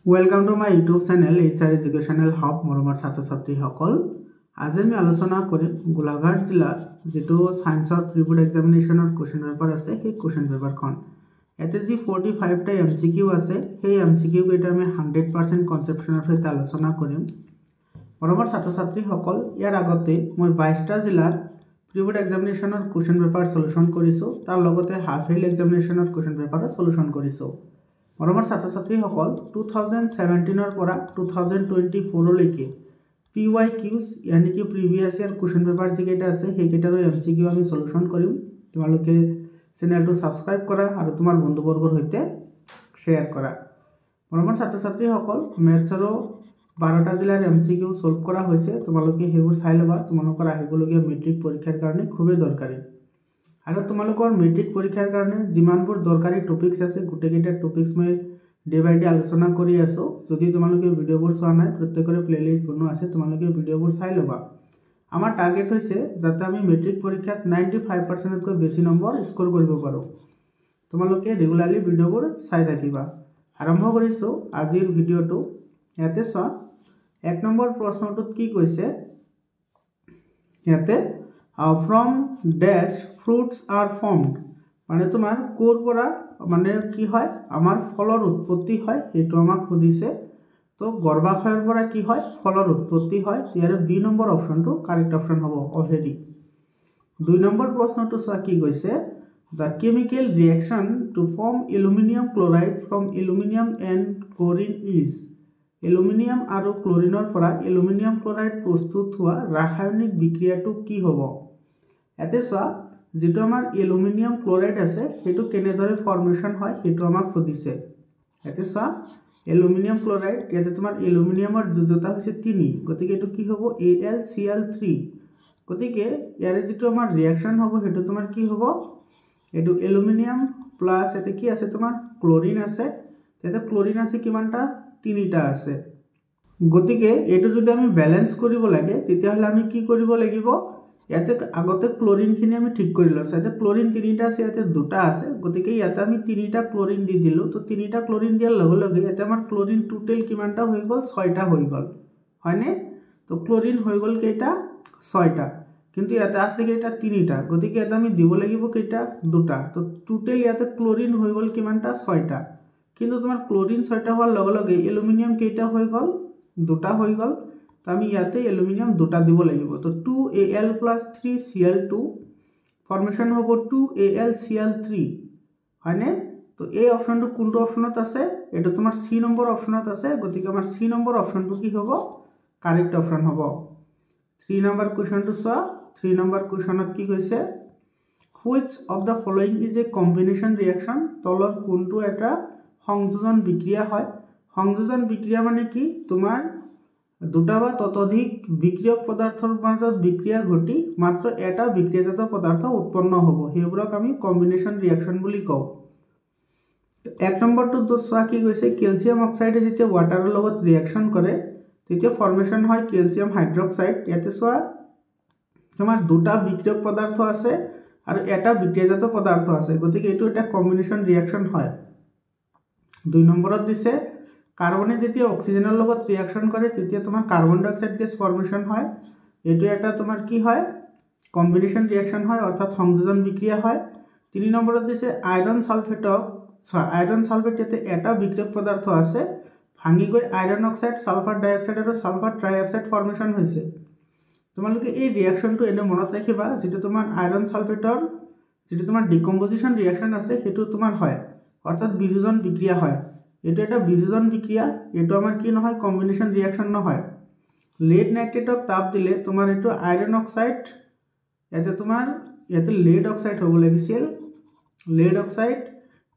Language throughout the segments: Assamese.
Welcome to my YouTube channel HR Educational Hub মৰমৰ ছাত্ৰ-ছাত্ৰীসকল আজি আমি আলোচনা কৰিম গোলাঘাট জিলাৰ যেটো সায়েন্সৰ প্ৰিবোৰ্ড এক্সামিনেশনৰ কোৱেশ্চন পেপাৰ আছে সেই কোৱেশ্চন পেপাৰখন এতে যি 45 টা এমসিকিউ আছে সেই এমসিকিউ কেইটা আমি 100% কনসেপচনৰ সৈতে আলোচনা কৰিম মৰমৰ ছাত্ৰ-ছাত্ৰীসকল ইয়াৰ আগতে মই 22 টা জিলাৰ প্ৰিবোৰ্ড এক্সামিনেশনৰ কোৱেশ্চন পেপাৰ সলিউশন কৰিছো তাৰ লগতে হাফ ইয়েৰলি এক্সামিনেশনৰ কোৱেশ্চন পেপাৰ সলিউশন কৰিছো মৰমৰ ছাত্ৰ-ছাত্ৰীসকল 2017 পৰা 2024 লৈকে PYQs यानी कि प्रीवियस ईयर क्वेश्चन पेपर जिकेटा আছে হেকেটাৰ এমসিকিউ আমি সলিউশন কৰিম তোমালোকে চেনেলটো সাবস্ক্ৰাইব কৰা আৰু তোমাৰ বন্ধুবৰ্গৰ সৈতে শেয়াৰ কৰা মৰমৰ ছাত্ৰ-ছাত্ৰীসকল মেথছৰ 12টা জিলাৰ এমসিকিউ সলভ কৰা হৈছে তোমালোকে হেবোৰ চাই লবা তোমালোকৰ আহিবলগীয়া মেট্ৰিক পৰীক্ষাৰ কাৰণে খুবেই দৰকাৰী আৰু তোমালোকৰ মেট্ৰিক পৰীক্ষাৰ কাৰণে যিমানবোৰ দৰকাৰী টপিকস আছে গুটেকেটা টপিকস মই ডে বাই ডে আলোচনা কৰি আছো যদি তোমালোকে ভিডিওবোৰ চোৱা নাই প্ৰত্যেকৰে প্লেলিস্ট বনোৱা আছে তোমালোকে ভিডিওবোৰ চাই লবা আমাৰ টাৰ্গেট হৈছে যাতে আমি মেট্ৰিক পৰীক্ষাত 95% তকৈ বেছি নম্বৰ স্কোৰ কৰিব পাৰো তোমালোকে ৰেগুলাৰলি ভিডিওবোৰ চাই থাকিবা আৰম্ভ কৰিছো আজিৰ ভিডিওটো ইয়াতে চোৱা এক নম্বৰ প্ৰশ্নটোত কি কৈছে ইয়াতে from dash fruits are formed মানে তোমাৰ কোৰ পৰা মানে কি হয় আমাৰ ফলৰ উৎপত্তি হয় এটো আমাক খুদিছে তো গৰ্ভাশয়ৰ পৰা কি হয় ফলৰ উৎপত্তি হয় ইয়াৰ বি নম্বৰ অপশনটো কাৰেক্ট অপশন হ'ব অলৰেডি দুই নম্বৰ প্ৰশ্নটো চোৱা কি কৈছে the chemical reaction to form aluminum chloride from aluminum and chlorine is aluminium আৰু ক্লোৰিনৰ পৰা এলুমিনিয়াম ক্লোৰাইড প্ৰস্তুত হোৱা ৰাসায়নিক বিক্ৰিয়াটো কি হ'ব এতে চোৱা যেটো আমাৰ এলুমিনিয়াম ক্লোৰাইড আছে হেতু কেনেদৰে ফৰ্মেশন হয় হেতু আমাক খুদিছে এতে চোৱা এলুমিনিয়াম ক্লোৰাইড ইয়াতে তোমাৰ এলুমিনিয়ামৰ যোজতা হৈছে 3 গতিকে এটো কি হ'ব AlCl3 গতিকে ইয়াৰে যেটো আমাৰ ৰিঅ্যাকশন হ'ব হেতু তোমাৰ কি হ'ব এটো এলুমিনিয়াম প্লাস এতে কি আছে তোমাৰ ক্লোৰিন আছে এতে ক্লোৰিন আছে কিমানটা 3টা আছে গতিকে এটো যদি আমি ব্যালেন্স কৰিব লাগে তেতিয়া হলে আমি কি কৰিব লাগিব ইয়াতে আগতে ক্লোৰিন খিনি আমি ঠিক কৰি লৈছো ইয়াতে ক্লোৰিন 3টা আছে ইয়াতে দুটা আছে গতিকে ইয়াতে আমি 3টা ক্লোৰিন দি দিলো তো 3টা ক্লোৰিন দিয়াৰ লগে লগে ইয়াতে আমাৰ ক্লোৰিন টোটাল কিমানটা হৈ গল 6টা হৈ গল হয়নে তো ক্লোৰিন হৈ গল কেইটা 6টা কিন্তু ইয়াতে আছে কেইটা 3টা গতিকে এটা আমি দিব লাগিব কেইটা দুটা তো টোটাল ইয়াতে ক্লোৰিন হৈ গল কিমানটা 6টা কিন্তু তোমাৰ ক্লোৰিন 6টা হোৱাৰ লগে লগে এলুমিনিয়াম কেইটা হৈ গল দুটা হৈ গল তো আমি ইয়াতে এলুমিনিয়াম দুটা দিব লাগিব তো 2Al + 3Cl2 ফৰ্মেশন হ'ব 2AlCl3 হয়নে তো এই অপশনটো কোনটো অপশনত আছে এটা তোমাৰ সি নম্বৰ অপশনত আছে গতিকে আমাৰ সি নম্বৰ অপশনটো কি হ'ব কাৰেক্ট অপশন হ'ব 3 নম্বৰ কোৱেশ্চনটো চোৱা 3 নম্বৰ কোৱেশ্চনত কি কৈছে which of the following is a combination reaction তলৰ কোনটো এটা সংযোজন বিক্ৰিয়া হয় সংযোজন বিক্ৰিয়া মানে কি তোমাৰ দুটা বা ততোধিক বিক্ৰিয়ক পদাৰ্থৰ মাজত বিক্ৰিয়া ঘটি মাত্ৰ এটা বিক্ৰিয়াজাত পদাৰ্থ উৎপন্ন হ'ব হেবোৰক আমি কম্বিনেশন ৰিঅ্যাকশন বুলি কও এক নম্বৰটো দোছোৱা কি কৈছে ক্যালসিয়াম অক্সাইডে যেতিয়া ওয়াটাৰৰ লগত ৰিঅ্যাকশন কৰে তেতিয়া ফৰ্মেশন হয় ক্যালসিয়াম হাইড্ৰক্সাইড ইয়াতে সোৱা তোমাৰ দুটা বিক্ৰিয়ক পদাৰ্থ আছে আৰু এটা বিক্ৰিয়াজাত পদাৰ্থ আছে গতিকে এটো এটা কম্বিনেশন ৰিঅ্যাকশন হয় দুই নম্বৰত দিছে কাৰ্বনে যেতিয়া অক্সিজেনৰ লগত ৰিঅ্যাকশন কৰে তেতিয়া তোমাৰ কাৰ্বন ডাই অক্সাইড গ্যাস ফৰ্মেশন হয় এটো এটা তোমাৰ কি হয় কম্বিনেশন ৰিঅ্যাকশন হয় অৰ্থাৎ সংযোজন বিক্ৰিয়া হয় 3 নম্বৰত দিছে আয়ৰন সালফেটক আয়ৰন সালফেট এতে এটা বিক্ৰিয়ক পদাৰ্থ আছে ভাঙি গৈ আয়ৰন অক্সাইড সালফাৰ ডাই অক্সাইড আৰু সালফাৰ ট্ৰাই অক্সাইড ফৰ্মেশন হৈছে তোমালোকে এই ৰিঅ্যাকশনটো এনে মনত ৰাখিবা যেটো তোমাৰ আয়ৰন সালফেটৰ যেটো তোমাৰ ডিকম্পোজিশন ৰিঅ্যাকশন আছে হেতু তোমাৰ হয় অৰ্থাৎ বিযোজন বিক্ৰিয়া হয় এটো এটা বিযোজন বিক্ৰিয়া এটো আমাৰ কি নহয় কম্বিনেশন ৰিঅ্যাকশন নহয় লেড নাইট্ৰেটক তাপ দিলে তোমাৰ এটো আয়ৰন অক্সাইড এতে তোমাৰ এতে লেড অক্সাইড হ'ব লাগিছিল লেড অক্সাইড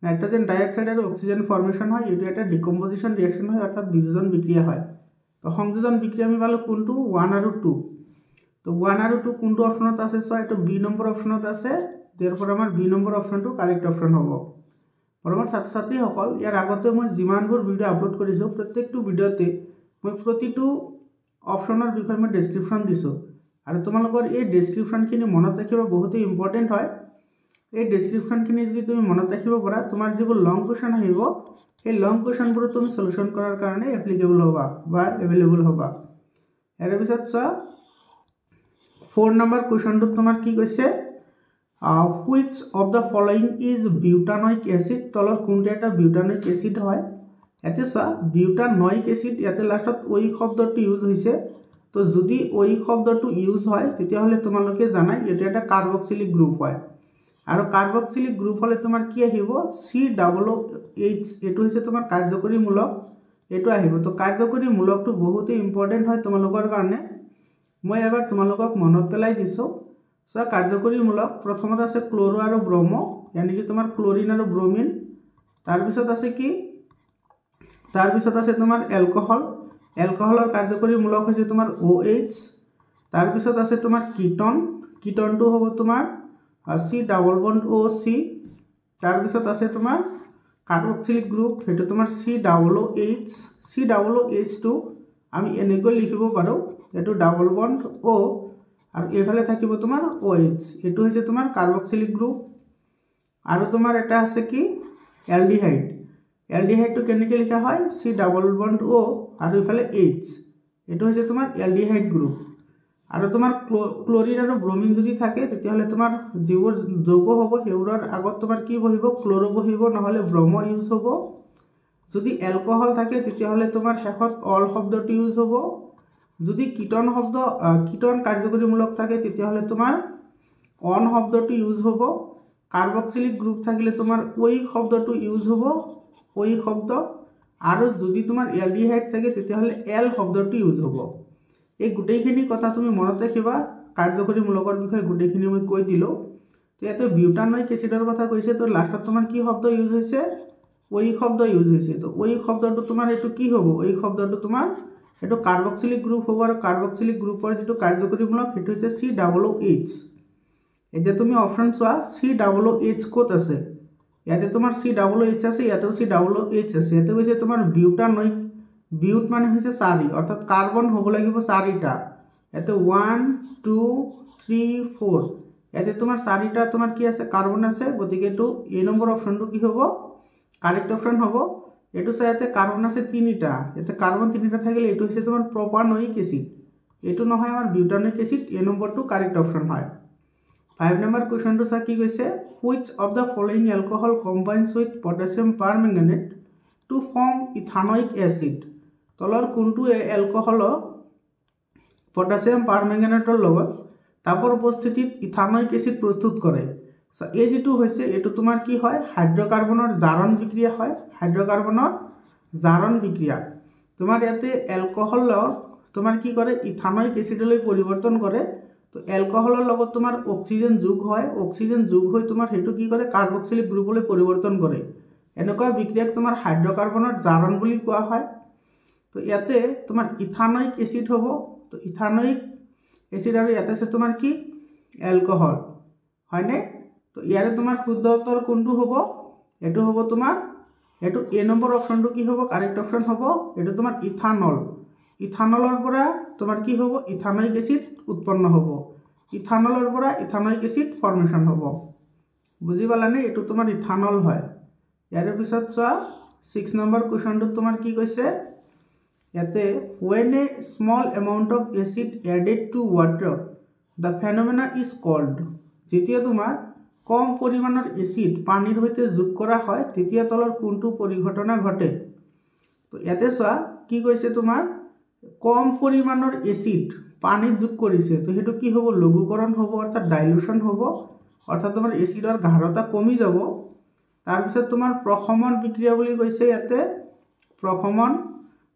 নাইট্ৰোজেন ডাই অক্সাইড আৰু অক্সিজেন ফৰ্মেশন হয় এটো এটা ডিকম্পোজিশন ৰিঅ্যাকশন হয় অৰ্থাৎ বিযোজন বিক্ৰিয়া হয় তো সংযোজন বিক্ৰিয়া আমি পালো কোনটো 1 আৰু 2 তো 1 আৰু 2 কোনটো অপশনত আছে সো এটো বি নম্বৰ অপশনত আছে দেৰফৰ আমাৰ বি নম্বৰ অপশনটো কাৰেক্ট অপশন হ'ব পৰমৰ ছাত্ৰ-ছাত্ৰীসকল ইয়াৰ আগতে মই যিমানবোৰ ভিডিও আপলোড কৰিছো প্ৰত্যেকটো ভিডিওতে মই প্ৰতিটো অপশনৰ বিষয়ে মই ডেসক্ৰিপশন দিছো আৰু তোমালোকৰ এই ডেসক্ৰিপশনখিনি মনত ৰাখিবা বহুত ইম্পৰ্টেন্ট হয় এই ডেসক্ৰিপশ্যনখিনি যদি তুমি মনত ৰাখিব পাৰা তোমাৰ যিবোৰ লং কুৱেশ্যন আহিব সেই লং কুৱেশ্যনবোৰ তুমি সলিউশন কৰাৰ কাৰণে এপ্লিকেবল হ'বা বা এভেইলেবল হ'বা। ইয়াৰ পিছত চোৱা 4 নম্বৰ কুৱেশ্যনটো তোমাৰ কি কৈছে which of the following is butanoic acid তলত কোনটো এটা বিউটানইক এসিড হয়। ইয়াতে চোৱা বিউটানইক এসিড ইয়াতে লাষ্টত ওই শব্দটো ইউজ হৈছে। তো যদি ওই শব্দটো ইউজ হয় তেতিয়াহ'লে তোমালোকে জানাই এটা এটা কাৰ্বক্সিলিক গ্ৰুপ হয় আৰু কাৰ্বক্সিলিক গ্ৰুপ হলে তোমাৰ কি আহিব COOH এটো হৈছে তোমাৰ কাৰ্যকৰী মূলক এটো আহিব। তো কাৰ্যকৰী মূলকটো বহুত ইম্পৰ্টেন্ট হয় তোমালোকৰ কাৰণে। মই এবাৰ তোমালোকক মনত পেলাই দিছো। সো কাৰ্যকৰী মূলক প্ৰথমতে আছে ক্লোৰো আৰু ব্ৰমো यानी कि তোমাৰ ক্লোৰিন আৰু ব্ৰোমিন। তাৰ পিছত আছে কি তাৰ পিছত আছে তোমাৰ এলকহল এলকহলৰ কাৰ্যকৰী মূলক হৈছে তোমাৰ OH। তাৰ পিছত আছে তোমাৰ কিটন কিটনটো হ'ব তোমাৰ C ডাবল বন্ড OC। তাৰ পিছত আছে তোমাৰ কাৰ্বক্সিলিক গ্ৰুপ হেতু তোমাৰ COOH আমি এনেকৈ লিখিব পাৰো এটো ডাবল বন্ড O আৰু এফালে থাকিব তোমাৰ OH এটো হৈছে তোমাৰ কাৰ্বক্সিলিক গ্ৰুপ। আৰু তোমাৰ এটা আছে কি এলডিহাইড এলডিহাইডটো কেনেকৈ লিখা হয় C ডাবল বন্ড O আৰু এফালে H এটো হৈছে তোমাৰ এলডিহাইড গ্ৰুপ। আৰু তোমাৰ ক্লোৰিন আৰু ব্ৰোমিন যদি থাকে তেতিয়াহলে তোমাৰ যিবোৰ যৌগ হ'ব হেউৰৰ আগত তোমাৰ কি বহিব ক্লোৰো বহিব নহলে ব্ৰমো ইউজ হ'ব। যদি এলকহল থাকে তেতিয়াহলে তোমাৰ শেষত অল শব্দটো ইউজ হ'ব। যদি কিটন কাৰ্যকৰীমূলক থাকে তেতিয়াহলে তোমাৰ অন শব্দটো ইউজ হ'ব। কাৰ্বক্সিলিক গ্ৰুপ থাকিলে তোমাৰ ওই শব্দটো ইউজ হ'ব ওই শব্দ। আৰু যদি তোমাৰ এলডিহাইড থাকে তেতিয়াহলে এল শব্দটো ইউজ হ'ব। এই গুটেইখিনি কথা তুমি মনত ৰাখিবা কাৰ্যকৰীমূলকৰ বিষয়ে গুটেইখিনি মই কৈ দিলো। তো ইয়াতে বিউটানইক এসিডৰ কথা কৈছে তো লাষ্টত তোমাৰ কি শব্দ ইউজ হৈছে ওই শব্দ ইউজ হৈছে। তো ওই শব্দটো তোমাৰ এটো কি হ'ব ওই শব্দটো তোমাৰ এটো কাৰ্বক্সিলিক গ্ৰুপ হ'ব আৰু কাৰ্বক্সিলিক গ্ৰুপৰ যেটো কাৰ্যকৰীমূলক হেতু হৈছে COOH। এতিয়া তুমি অপচন চোৱা COOH ক'ত আছে ইয়াতে তোমাৰ COOH আছে ইয়াতেও COOH আছে। ইয়াতে কৈছে তোমাৰ বিউটানইক বিউট মানে হৈছে 4 অৰ্থাৎ কাৰ্বন হ'ব লাগিব 4টা। ইয়াতে 1 2 3 4 ইয়াতে তোমাৰ 4টা তোমাৰ কি আছে কাৰ্বন আছে গতিকে এটো এ নম্বৰ অপচনটো কি হ'ব কারেক্ট অপশন হ'ব। এটো সাথে কার্বন আছে 3টা এতে কার্বন 3টা থাকিলে এটো হচ্ছে তোমার প্রোপানয়িক অ্যাসিড এটো নহয় আমার বিউটানয়িক অ্যাসিড এ নম্বরটো কারেক্ট অপশন হয়। 5 নম্বৰ কোশ্চেনটো সা কি কৈছে which of the following alcohol combines with potassium permanganate to form ethanoic acid তলৰ কোনটো এলকহল পটাসিয়াম পাৰম্যাঙ্গানেটৰ লগত তাপৰ উপস্থিতিত ইথানয়িক এসিড প্ৰস্তুত কৰে। সো এই যেটো হৈছে এটো তোমাৰ কি হয় হাইড্ৰোকাৰ্বনৰ জাৰণ বিক্ৰিয়া হয় হাইড্ৰোকাৰ্বনৰ জাৰণ বিক্ৰিয়া। তোমাৰ ইয়াতে এলকহলৰ তোমাৰ কি কৰে ইথানয়িক এসিডলৈ পৰিবৰ্তন কৰে। তো এলকহলৰ লগত তোমাৰ অক্সিজেন যোগ হয় অক্সিজেন যোগ হৈ তোমাৰ হেতু কি কৰে কাৰ্বক্সিলিক গ্ৰুপলৈ পৰিবৰ্তন কৰে। এনেকুৱা বিক্ৰিয়াক তোমাৰ হাইড্ৰোকাৰ্বনৰ জাৰণ বুলি কোৱা হয়। তো ইয়াতে তোমাৰ ইথানয়িক এসিড হ'ব তো ইথানয়িক এসিড আৰু ইয়াতে আছে তোমাৰ কি এলকহল হয়নে। তো ইয়াৰে তোমাৰ শুদ্ধ উত্তৰ কোনটো হ'ব এটো হ'ব তোমাৰ এটো এ নম্বৰ অপশনটো কি হ'ব কাৰেক্ট অপশন হ'ব এটো তোমাৰ ইথানল। ইথানলৰ পৰা তোমাৰ কি হ'ব ইথানয়িক এসিড উৎপন্ন হ'ব ইথানলৰ পৰা ইথানয়িক এসিড ফৰ্মেশন হ'ব বুজি পালানে এটো তোমাৰ ইথানল হয়। ইয়াৰ পিছত চোৱা 6 নম্বৰ কোশ্চনটো তোমাৰ কি কৈছে ইয়াতে when a small amount of acid added to water the phenomena is called যেতিয়া তোমাৰ কম পৰিমাণৰ এসিড পানীৰ সৈতে যোগ কৰা হয় তেতিয়া তলৰ কোনটো পৰিঘটনা ঘটে। তো ইয়াতে চোৱা কি কৈছে তোমাৰ কম পৰিমাণৰ এসিড পানীত যোগ কৰিছে তো হেতু কি হ'ব লঘুকৰণ হ'ব অৰ্থাৎ ডাইলুশন হ'ব অৰ্থাৎ তোমাৰ এসিডৰ গাঢ়তা কমি যাব। তাৰ পিছত তোমাৰ প্ৰশমন বিক্ৰিয়া বুলি কৈছে ইয়াতে প্ৰশমন।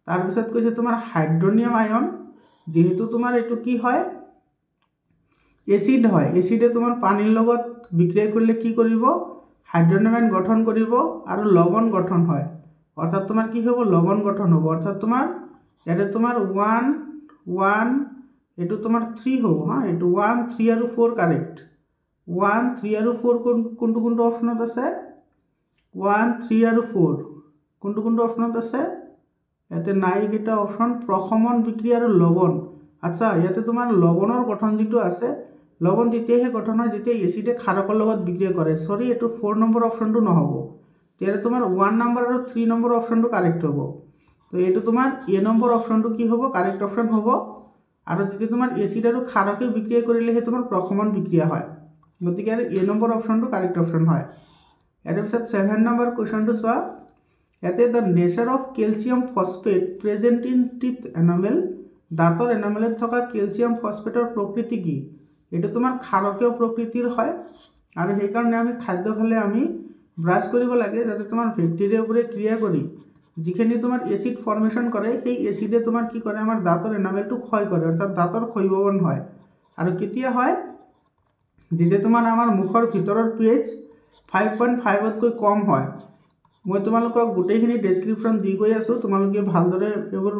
তাৰ পিছত কৈছে তোমাৰ হাইড্ৰোনিয়াম আয়ন যেহেতু তোমাৰ এটো কি হয় এসিড হয় এসিডে তোমাৰ পানীৰ লগত বিক্ৰিয়া কৰিলে কি কৰিব হাইড্ৰোনিয়াম আয়ন গঠন কৰিব আৰু লৱণ গঠন হয় অৰ্থাৎ তোমাৰ কি হ'ব লৱণ গঠন হ'ব অৰ্থাৎ তোমাৰ ইয়াতে তোমাৰ 1 1 এটো তোমাৰ 3 হ'ব হা এটো 1 3 আৰু 4 কাৰেক্ট 1 3 আৰু 4 কোনটো কোনটো অপশনত আছে 1 3 আৰু 4 কোনটো কোনটো অপশনত আছে ইয়াতে নাই কিটা অপশন প্ৰশমন বিক্ৰিয়া আৰু লৱণ। আচ্ছা ইয়াতে তোমাৰ লৱণৰ গঠন যেটো আছে লৱণ তেতিয়াহে গঠন হয় যেতিয়া এচিডে ক্ষাৰকৰ লগত বিক্ৰিয়া কৰে। সৰি এইটো 4 নম্বৰ অপশ্যনটো নহ'ব। তেতিয়াহ'লে তোমাৰ 1 নম্বৰ আৰু 3 নম্বৰ অপশ্যনটো কাৰেক্ট হ'ব। তো এইটো তোমাৰ এ নম্বৰ অপশ্যনটো কি হ'ব কাৰেক্ট অপশ্যন হ'ব। আৰু যেতিয়া তোমাৰ এচিড আৰু ক্ষাৰকে বিক্ৰিয়া কৰিলেহে তোমাৰ প্ৰশমন বিক্ৰিয়া হয়। গতিকে এ নম্বৰ অপশ্যনটো কাৰেক্ট অপশ্যন হয়। ইয়াৰ পিছত 7 নম্বৰ কুৱেশ্যনটো চোৱা। ইয়াতে the nature of calcium phosphate present in teeth enamel, দাঁতৰ এনামেলত থকা কেলছিয়াম ফসফেটৰ প্ৰকৃতি কি? এইটো তোমাৰ ক্ষাৰকীয় প্ৰকৃতিৰ হয় আৰু সেইকাৰণে আমি খাদ্য খালে আমি ব্ৰাছ কৰিব লাগে যাতে তোমাৰ বেক্টেৰিয়াবোৰে ক্ৰিয়া কৰি যিখিনি তোমাৰ এচিড ফৰ্মেশ্যন কৰে সেই এচিডে তোমাৰ কি কৰে আমাৰ দাঁতৰ এনামেলটো ক্ষয় কৰে, অৰ্থাৎ দাঁতৰ ক্ষয়ভৱন হয়। আৰু কেতিয়া হয়? যেতিয়া তোমাৰ আমাৰ মুখৰ ভিতৰৰ pH 5.5তকৈ কম হয়। মই তোমালোকক গোটেইখিনি ডেছক্ৰিপশ্যন দি গৈ আছোঁ, তোমালোকে ভালদৰে এইবোৰ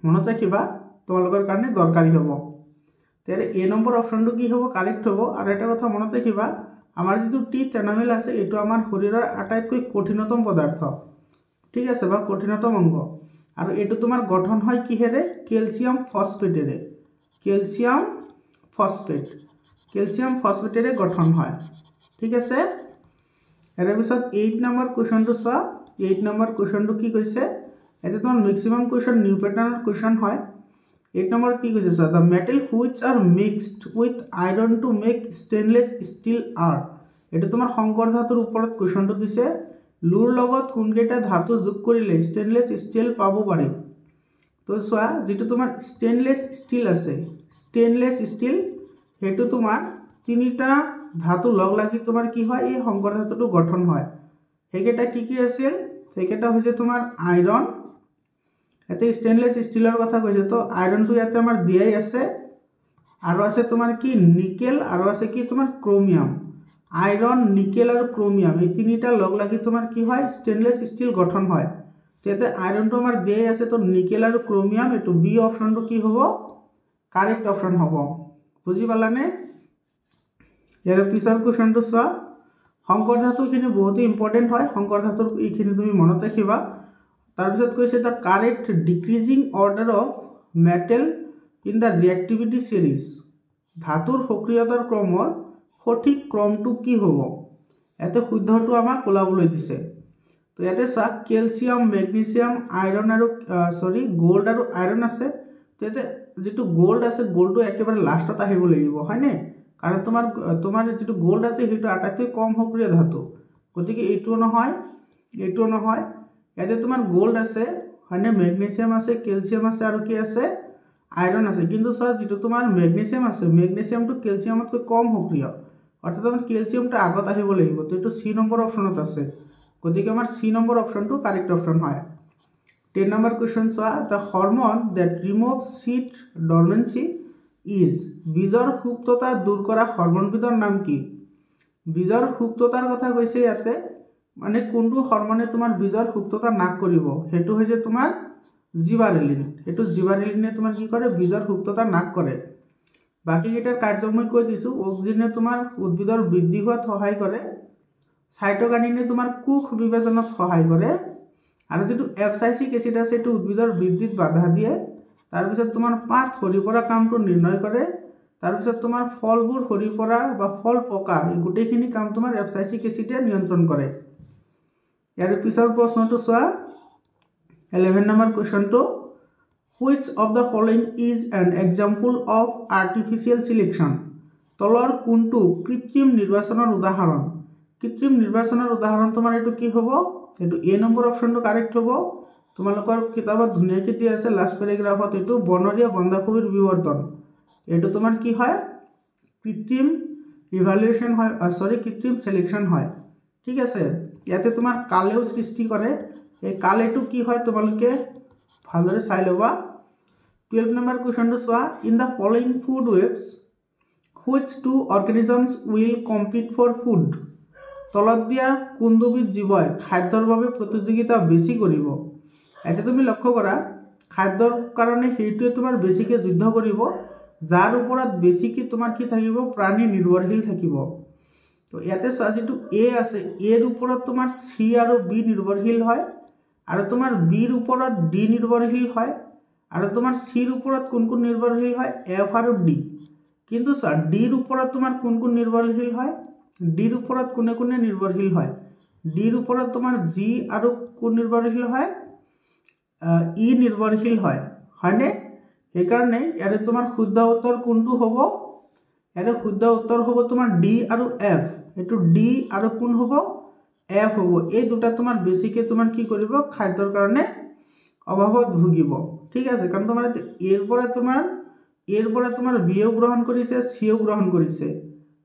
মনত ৰাখিবা, তোমালোকৰ কাৰণে দৰকাৰী হ'ব। তেতিয়াহ'লে এ নম্বৰ অপশ্যনটো কি হ'ব কাৰেক্ট হ'ব। আৰু এটা কথা মনত ৰাখিবা, আমাৰ যিটো টিথ এনামেল আছে এইটো আমাৰ শৰীৰৰ আটাইতকৈ কঠিনতম পদাৰ্থ, ঠিক আছে, বা কঠিনতম অংগ। আৰু এইটো তোমাৰ গঠন হয় কিহেৰে? কেলছিয়াম ফসফেটেৰে। কেলছিয়াম ফসফেটেৰে গঠন হয়, ঠিক আছে। ইয়াৰ পিছত 8 নম্বৰ কুৱেশ্যনটো চোৱা। 8 নম্বৰ কুৱেশ্যনটো কি কৈছে? ইয়াতে তোমাৰ মেক্সিমাম কুৱেশ্যন নিউ পেটাৰ্ণৰ কুৱেশ্যন হয়। 8 নম্বৰ কি কৈছে চোৱা। The metal which are mixed with iron to make stainless steel are. এইটো তোমাৰ শংকৰ ধাতুৰ ওপৰত কুৱেশ্যনটো দিছে। লুৰ লগত কোনকেইটা ধাতু যোগ কৰিলে ষ্টেইনলেছ ষ্টিল পাব পাৰি? তো চোৱা, যিটো তোমাৰ ষ্টেইনলেছ ষ্টিল আছে, ষ্টেইনলেছ ষ্টিল সেইটো তোমাৰ তিনিটা ধাতু লগ লাগি তোমাৰ কি হয় এই শংকৰ ধাতুটো গঠন হয়। সেইকেইটা কি কি আছিল? সেইকেইটা হৈছে তোমাৰ আইৰণ। ইয়াতে ষ্টেইনলেছ ষ্টিলৰ কথা কৈছে, তো আইৰণটো ইয়াতে আমাৰ দিয়াই আছে। আৰু আছে তোমাৰ কি নিকেল, আৰু আছে কি তোমাৰ ক্ৰমিয়াম। আইৰণ, নিকেল আৰু ক্ৰমিয়াম এই তিনিটা লগ লাগি তোমাৰ কি হয় ষ্টেইনলেছ ষ্টিল গঠন হয়। ইয়াতে আইৰণটো আমাৰ দিয়াই আছে, তো নিকেল আৰু ক্ৰমিয়াম এইটো বি অপশ্যনটো কি হ'ব কাৰেক্ট অপশ্যন হ'ব। বুজি পালানে? ইয়াৰ পিছৰ কুৱেশ্যনটো চোৱা। শংকৰ ধাতুখিনি বহুতেই ইম্পৰ্টেণ্ট হয়, শংকৰ ধাতুৰ এইখিনি তুমি মনত ৰাখিবা। তাৰপিছত কৈছে the correct decreasing order of metal in the reactivity series. ধাতুৰ সক্ৰিয়তাৰ ক্ৰমৰ সঠিক ক্ৰমটো কি হ'ব? ইয়াতে শুদ্ধটো আমাক ওলাবলৈ দিছে। তো ইয়াতে চোৱা, কেলছিয়াম, মেগনেছিয়াম, আইৰণ আৰু গ'ল্ড আৰু আইৰণ আছে। তো ইয়াতে যিটো গ'ল্ড আছে গ'ল্ডটো একেবাৰে লাষ্টত আহিব লাগিব, হয়নে? কাৰণ তোমাৰ যিটো গ'ল্ড আছে সেইটো আটাইতকৈ কম সক্ৰিয় ধাতু, গতিকে এইটোও নহয়, এইটোও নহয়। ইয়াতে তোমাৰ গ'ল্ড আছে, হয়নে? মেগনেছিয়াম আছে, কেলছিয়াম আছে আৰু কি আছে আইৰণ আছে। কিন্তু চোৱা, যিটো তোমাৰ মেগনেছিয়াম আছে, মেগনেছিয়ামটো কেলছিয়ামতকৈ কম সক্ৰিয়, অৰ্থাৎ আমাৰ কেলছিয়ামটো আগত আহিব লাগিব। তো এইটো চি নম্বৰ অপশ্যনত আছে, গতিকে আমাৰ চি নম্বৰ অপশ্যনটো কাৰেক্ট অপশ্যন হয়। 10 নম্বৰ কুৱেশ্যন চোৱা। The hormone that remove seed dormancy is. বীজৰ সুপ্ততা দূৰ কৰা হৰমনবিধৰ নাম কি? বীজৰ সুপ্ততাৰ কথা কৈছে ইয়াতে, মানে কোনটো হৰমনে তোমাৰ বীজৰ সুপ্ততা নাশ কৰিব, সেইটো হৈছে তোমাৰ জিবাৰেলিন। সেইটো জিবাৰেলিনে তোমাৰ কি কৰে বীজৰ সুপ্ততা নাশ কৰে। বাকীকেইটাৰ কাৰ্য মই কৈ দিছোঁ। অক্সিজেনে তোমাৰ উদ্ভিদৰ বৃদ্ধি হোৱাত সহায় কৰে, চাইটোকাইনিনে তোমাৰ কোষ বিভাজনত সহায় কৰে, আৰু যিটো এপচাইচিক এচিড আছে সেইটো উদ্ভিদৰ বৃদ্ধিত বাধা দিয়ে। তাৰপিছত তোমাৰ পাত সৰি পৰা কামটো নিৰ্ণয় কৰে। তাৰপিছত তোমাৰ ফলবোৰ সৰি পৰা বা ফল পকা এই গোটেইখিনি কাম তোমাৰ এপচাইচিক এচিডে নিয়ন্ত্ৰণ কৰে। ইয়াৰ পিছৰ প্ৰশ্নটো চোৱা। 11 নম্বৰ কুৱেশ্যনটো। Which of the following is an example of artificial selection. তলৰ কোনটো কৃত্ৰিম নিৰ্বাচনৰ উদাহৰণ? কৃত্ৰিম নিৰ্বাচনৰ উদাহৰণ তোমাৰ এইটো কি হ'ব? এইটো এ নম্বৰ অপশ্যনটো কাৰেক্ট হ'ব। তোমালোকৰ কিতাপত ধুনীয়াকৈ দিয়া আছে লাষ্ট পেৰাগ্ৰাফত, এইটো বনৰীয়া বন্ধাকবিৰ বিৱৰ্তন। এইটো তোমাৰ কি হয় কৃত্ৰিম ইভালুৱেশ্যন হয়, কৃত্ৰিম চিলেকশ্যন হয়, ঠিক আছে। ইয়াতে তোমাৰ কালেও সৃষ্টি কৰে। এই কালেটো কি হয় তোমালোকে ভালদৰে চাই ল'বা। 12 নম্বৰ কুৱেশ্যনটো চোৱা। In the following food webs which two organisms will compete for food. তলত দিয়া কোন দুবিধ জীৱই খাদ্যৰ বাবে প্ৰতিযোগিতা বেছি কৰিব? এতিয়া তুমি লক্ষ্য কৰা, খাদ্যৰ কাৰণে সেইটোৱে তোমাৰ বেছিকৈ যুদ্ধ কৰিব যাৰ ওপৰত বেছিকৈ তোমাৰ কি থাকিব প্ৰাণী নিৰ্ভৰশীল থাকিব। তো ইয়াতে চোৱা, যিটো এ আছে এৰ ওপৰত তোমাৰ চি আৰু বি নিৰ্ভৰশীল হয়, আৰু তোমাৰ বিৰ ওপৰত ডি নিৰ্ভৰশীল হয়, আৰু তোমাৰ চিৰ ওপৰত কোন কোন নিৰ্ভৰশীল হয় এফ আৰু ডি। কিন্তু ডিৰ ওপৰত তোমাৰ কোন কোন নিৰ্ভৰশীল হয় ডিৰ ওপৰত কোনে কোনে নিৰ্ভৰশীল হয় ডিৰ ওপৰত তোমাৰ জি আৰু কোন নিৰ্ভৰশীল হয় ই নিৰ্ভৰশীল হয় হয়নে সেইকাৰণে ইয়াৰে তোমাৰ শুদ্ধ উত্তৰ কোনটো হ'ব ইয়াৰে শুদ্ধ উত্তৰ হ'ব তোমাৰ ডি আৰু এফ এটো ডি আৰু কোন হ'ব এফ হ'ব এই দুটা তোমাৰ বেছিকে তোমাৰ কি কৰিব খাদ্যৰ কাৰণে অভাৱত ভুগিব ঠিক আছে কাৰণ তোমাৰ এৰ পৰা তোমাৰ বিও গ্ৰহণ কৰিছে সিও গ্ৰহণ কৰিছে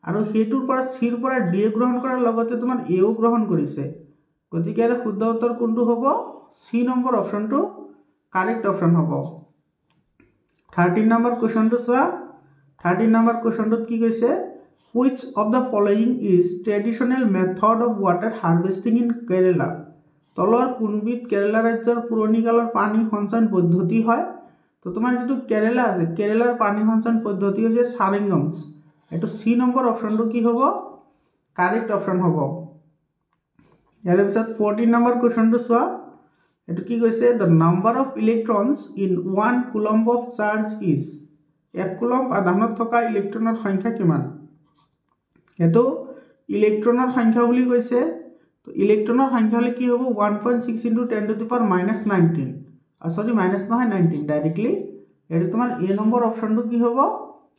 আৰু হেতুৰ পৰা সিৰ পৰা ডি গ্ৰহণ কৰাৰ লগতে তোমাৰ এও গ্ৰহণ কৰিছে গতিকে ইয়াৰ শুদ্ধ উত্তৰ কোনটো হ'ব সি নম্বৰ অপশনটো কাৰেক্ট অপশন হ'ব 13 নম্বৰ কোৱেশ্চনটো চোৱা 13 নম্বৰ কোৱেশ্চনটোত কি কৈছে which of the following is traditional method of water harvesting in Kerala তলৰ কোনবিধ কেৰালা ৰাজ্যৰ পুৰণি কালৰ পানী সঞ্চয়ন পদ্ধতি হয় তো তোমাৰ যেটো কেৰালা আছে কেৰালাৰ পানী সঞ্চয়ন পদ্ধতি হৈছে সাৰেঙ্গমস এটো সি নম্বৰ অপশনটো কি হ'ব কাৰেক্ট অপশন হ'ব ইয়াৰ পিছত 14 নম্বৰ কোৱেশ্চনটো চোৱা এটো কি কৈছে the number of electrons in 1 coulomb of charge is 1 coulomb আধানত থকা ইলেক্ট্ৰনৰ সংখ্যা কিমান এটো ইলেক্ট্ৰনৰ সংখ্যা বুলি কৈছে তো ইলেক্ট্ৰনৰ সংখ্যা হলে কি হ'ব 1.6 * 10 to the power -19 sorry minus নহয় 19 ডাইরেক্টলি এটো তোমার এ নম্বৰ অপশনটো কি হ'ব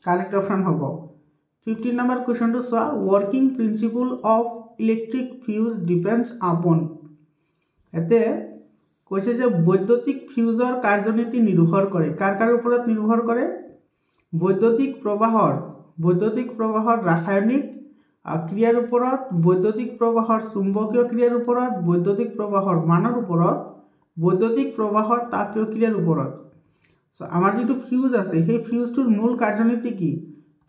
কাৰেক্ট অপশন হ'ব 15 নম্বৰ কোৱেশ্চনটো চোৱা working principle of electric fuse depends upon এতে কৈছে যে বৈদ্যুতিক ফিউজৰ কাৰ্যনীতি নিৰ্ভৰ কৰে কাৰ ওপৰত নিৰ্ভৰ কৰে বৈদ্যুতিক প্ৰবাহৰ ৰাসায়নিক ক্ৰিয়াৰ ওপৰত বৈদ্যুতিক প্ৰবাহৰ চুম্বকীয় ক্ৰিয়াৰ ওপৰত বৈদ্যুতিক প্ৰবাহৰ মানৰ ওপৰত বৈদ্যুতিক প্ৰবাহৰ তাপীয় ক্ৰিয়াৰ ওপৰত সো আমাৰ যেটো ফিউজ আছে সেই ফিউজটোৰ মূল কাৰ্যনীতি কি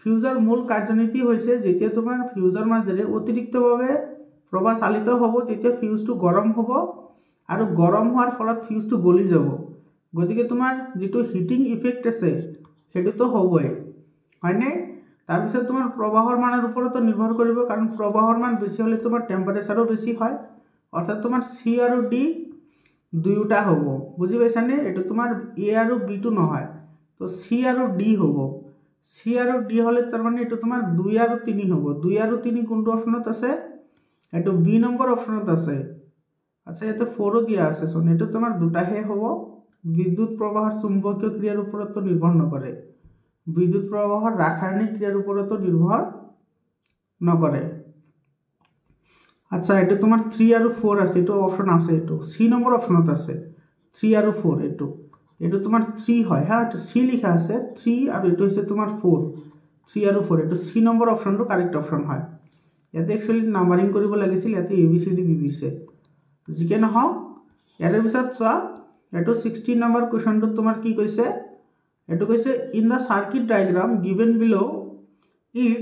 ফিউজৰ মূল কাৰ্যনীতি হৈছে যেতিয়া তোমাৰ ফিউজৰ মাজেৰে অতিৰিক্তভাৱে প্ৰবাহ চালিত হ'ব তেতিয়া ফিউজটো গৰম হ'ব আৰু গৰম হোৱাৰ ফলত ফিউজটো গলি যাব গতিকে তোমাৰ যেটো হিটিং ইফেক্ট আছে হেতুটো হ'বই হয়নে তাৰ পিছত তোমাৰ প্ৰবাহৰ মানৰ ওপৰত নিৰ্ভৰ কৰিব কাৰণ প্ৰবাহৰ মান বেছি হলে তোমাৰ টেম্পাৰেচাৰও বেছি হয় অৰ্থাৎ তোমাৰ সি আৰু ডি দুয়োটা হ'ব বুজি পাইছানে এটো তোমাৰ এ আৰু বি টো নহয় তো সি আৰু ডি হ'ব সি আৰু ডি হলে তাৰ মানে এটো তোমাৰ 2 আৰু 3 হ'ব 2 আৰু 3 কোনটো অপশনত আছে এটো বি নম্বৰ অপশনত আছে আচ্ছা এটো 4 দিয়া আছে সো এটো তোমাৰ দুটাহে হ'ব বিদ্যুৎ প্ৰবাহৰ চুম্বকীয় ক্ৰিয়াৰ ওপৰত নিৰ্ভৰ নকৰে বিদ্যুৎ প্ৰবাহৰ ৰাসায়নিক ক্ৰিয়াৰ ওপৰত নিৰ্ভৰ নকৰে আচ্ছা এটো তোমাৰ 3 আৰু 4 আছে এটো অপশন আছে এটো সি নম্বৰ অপশনত আছে 3 আৰু 4 এটো তোমাৰ 3 হয় হা এটো সি লিখা আছে 3 আৰু এটো হৈছে তোমাৰ 4 3 আৰু 4 এটো সি নম্বৰ অপশনটো কাৰেক্ট অপশন হয় ইয়াতে একচুয়ালি নাম্বাৰিং কৰিব লাগিছিল ইয়াতে এবিসিডি দি দিছে জিকে নহওক ইয়াৰ পিছত চোৱা এটো 16 নম্বৰ কোৱেশ্চনটো তোমাৰ কি কৈছে এটো কৈছে in the circuit diagram given below if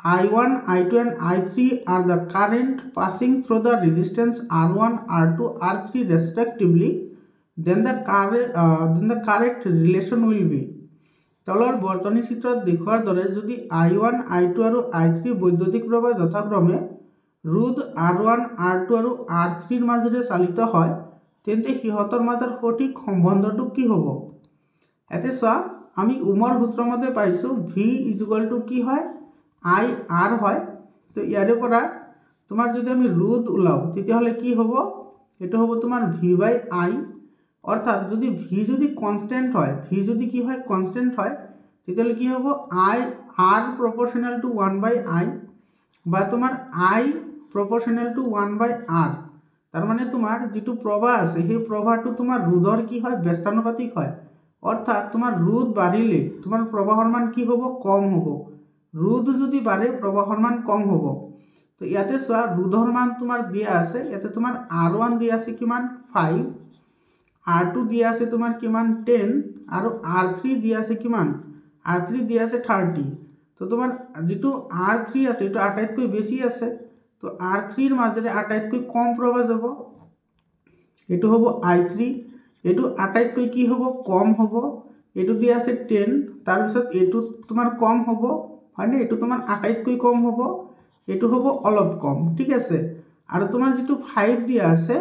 I1 I2 and I3 are the current passing through the resistance R1 R2 R3 respectively then the correct relation will be তলৰ বৰ্তনী চিত্ৰত দেখুৱাৰ দৰে যদি I1 I2 আৰু I3 বৈদ্যুতিক প্ৰবাহ যথাক্ৰমে ৰোধ R1 R2 আৰু R3 ৰ মাজেৰে চালিত হয় তেন্তে হিহতৰ মাজৰ সঠিক সম্বন্ধটো কি হ'ব এতে চোৱা আমি ওমৰ সূত্ৰ মতে পাইছো V = কি হয় I R হয় তো ইয়াৰে পৰা তোমাৰ যদি আমি ৰোধ উলাও তেতিয়া হলে কি হ'ব এটো হ'ব তোমাৰ V/I অর্থাৎ যদি V যদি কনস্ট্যান্ট হয় V যদি কি হয় কনস্ট্যান্ট হয় তেতিয়া হলে কি হ'ব I R proportional to 1/I বা তোমাৰ I proportional to 1/R তাৰ মানে তোমাৰ যেটো প্ৰবাহ আছে সেই প্ৰবাহটো তোমাৰ ৰোধৰ কি হয় ব্যস্তানুপাতিক হয় অৰ্থাৎ তোমাৰ ৰোধ বাড়িলে তোমাৰ প্ৰবাহৰ মান কি হ'ব কম হ'ব ৰোধ যদি বাড়ে প্ৰবাহৰ মান কম হ'ব তো ইয়াতে চোৱা ৰোধৰ মান তোমাৰ দিয়া আছে ইয়াতে তোমাৰ R1 দিয়া আছে কিমান 5 R2 দিয়া আছে তোমাৰ কিমান 10 আৰু R3 দিয়া আছে কিমান R3 দিয়া আছে 30 তো তোমাৰ যেটো R3 আছে এটো আটাইতকৈ বেছি আছে তো R3 ৰ মাজেৰে আটাইতকৈ কম প্ৰবাহ যাব এটো হ'ব I3 এটো আটাইতকৈ কি হ'ব কম হ'ব এটো দিয়া আছে 10 তাৰ পিছত এটো তোমাৰ কম হ'ব হয়নে এটো তোমাৰ আটাইতকৈ কম হ'ব এটো হ'ব অলপ কম ঠিক আছে আৰু তোমাৰ যেটো 5 দিয়া আছে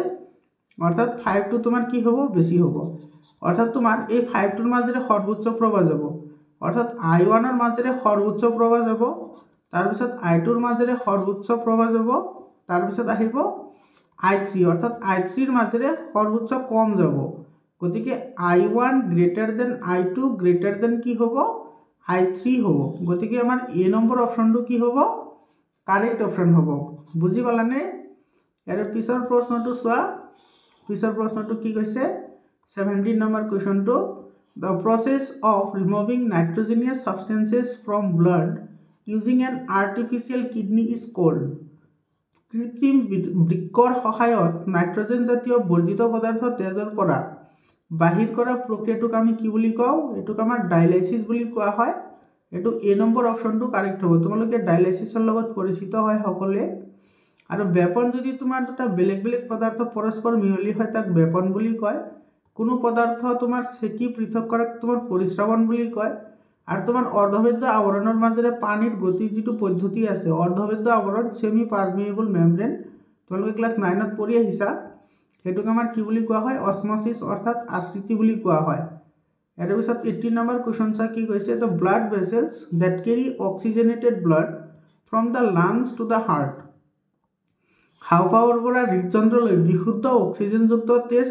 অৰ্থাৎ 5 টো তোমাৰ কি হ'ব বেছি হ'ব অৰ্থাৎ তোমাৰ এই 5 টোৰ মাজেৰে সৰ্বোচ্চ প্ৰবাহ যাব অৰ্থাৎ I1 ৰ মাজেৰে সৰ্বোচ্চ প্ৰবাহ যাব, তাৰপিছত I2 ৰ মাজেৰে সৰ্বোচ্চ প্ৰবাহ যাব, তাৰপিছত আহিব I3 অৰ্থাৎ I3 ৰ মাজেৰে সৰ্বোচ্চ কম যাব। গতিকে I1 greater than I2 greater than কি হ'ব I3 হ'ব। গতিকে আমাৰ এ নম্বৰ অপশ্যনটো কি হ'ব কাৰেক্ট অপশ্যন হ'ব। বুজি পালানে? ইয়াৰ পিছৰ প্ৰশ্নটো চোৱা। পিছৰ প্ৰশ্নটো কি কৈছে 17 number কুৱেশ্যনটো the process of removing nitrogenous substances from blood using an artificial kidney is called কৃত্ৰিম বৃক্কৰ সহায়ত নাইট্ৰজেন জাতীয় বৰ্জিত পদাৰ্থ তেজৰ পৰা বাহিৰ কৰা প্ৰক্ৰিয়াটোক আমি কি বুলি কওঁ? এটোক আমাৰ ডায়ালাইসিস বুলি কোৱা হয়। এটো এ নম্বৰ অপশ্যনটো কাৰেক্ট হ'ব। তোমালোকে ডায়ালাইসিসৰ লগত পৰিচিত হয় সকলোৱে। আৰু বেপন যদি তোমাৰ দুটা বেলেগ বেলেগ পদাৰ্থ পৰস্পৰ মিহলি হয় তাক বেপন বুলি কয়। কোনো পদাৰ্থ তোমাৰ সেকি পৃথক কৰাক তোমাৰ পৰিস্ৰাবন বুলি কয়। আৰু তোমাৰ অৰ্ধবেদ্য আৱৰণৰ মাজেৰে পানীৰ গতিৰ যিটো পদ্ধতি আছে অৰ্ধবেদ্য আৱৰণ সেমি পাৰমিয়েবল মেমব্ৰেন তোমালোকে ক্লাস 9 ত পঢ়ি আহিছা। হেতুক আমাৰ কি বুলি কোৱা হয় অসমোসিস অৰ্থাৎ আশ্ৰিতি বুলি কোৱা হয়। এৰ পিছত 18 নম্বৰ কোৱেশ্চন চা কি কৈছে the blood vessels that carry oxygenated blood from the lungs to the heart হাওঁফাওঁৰ পৰা হৃদযন্ত্ৰলৈ বিশুদ্ধ অক্সিজেনযুক্ত তেজ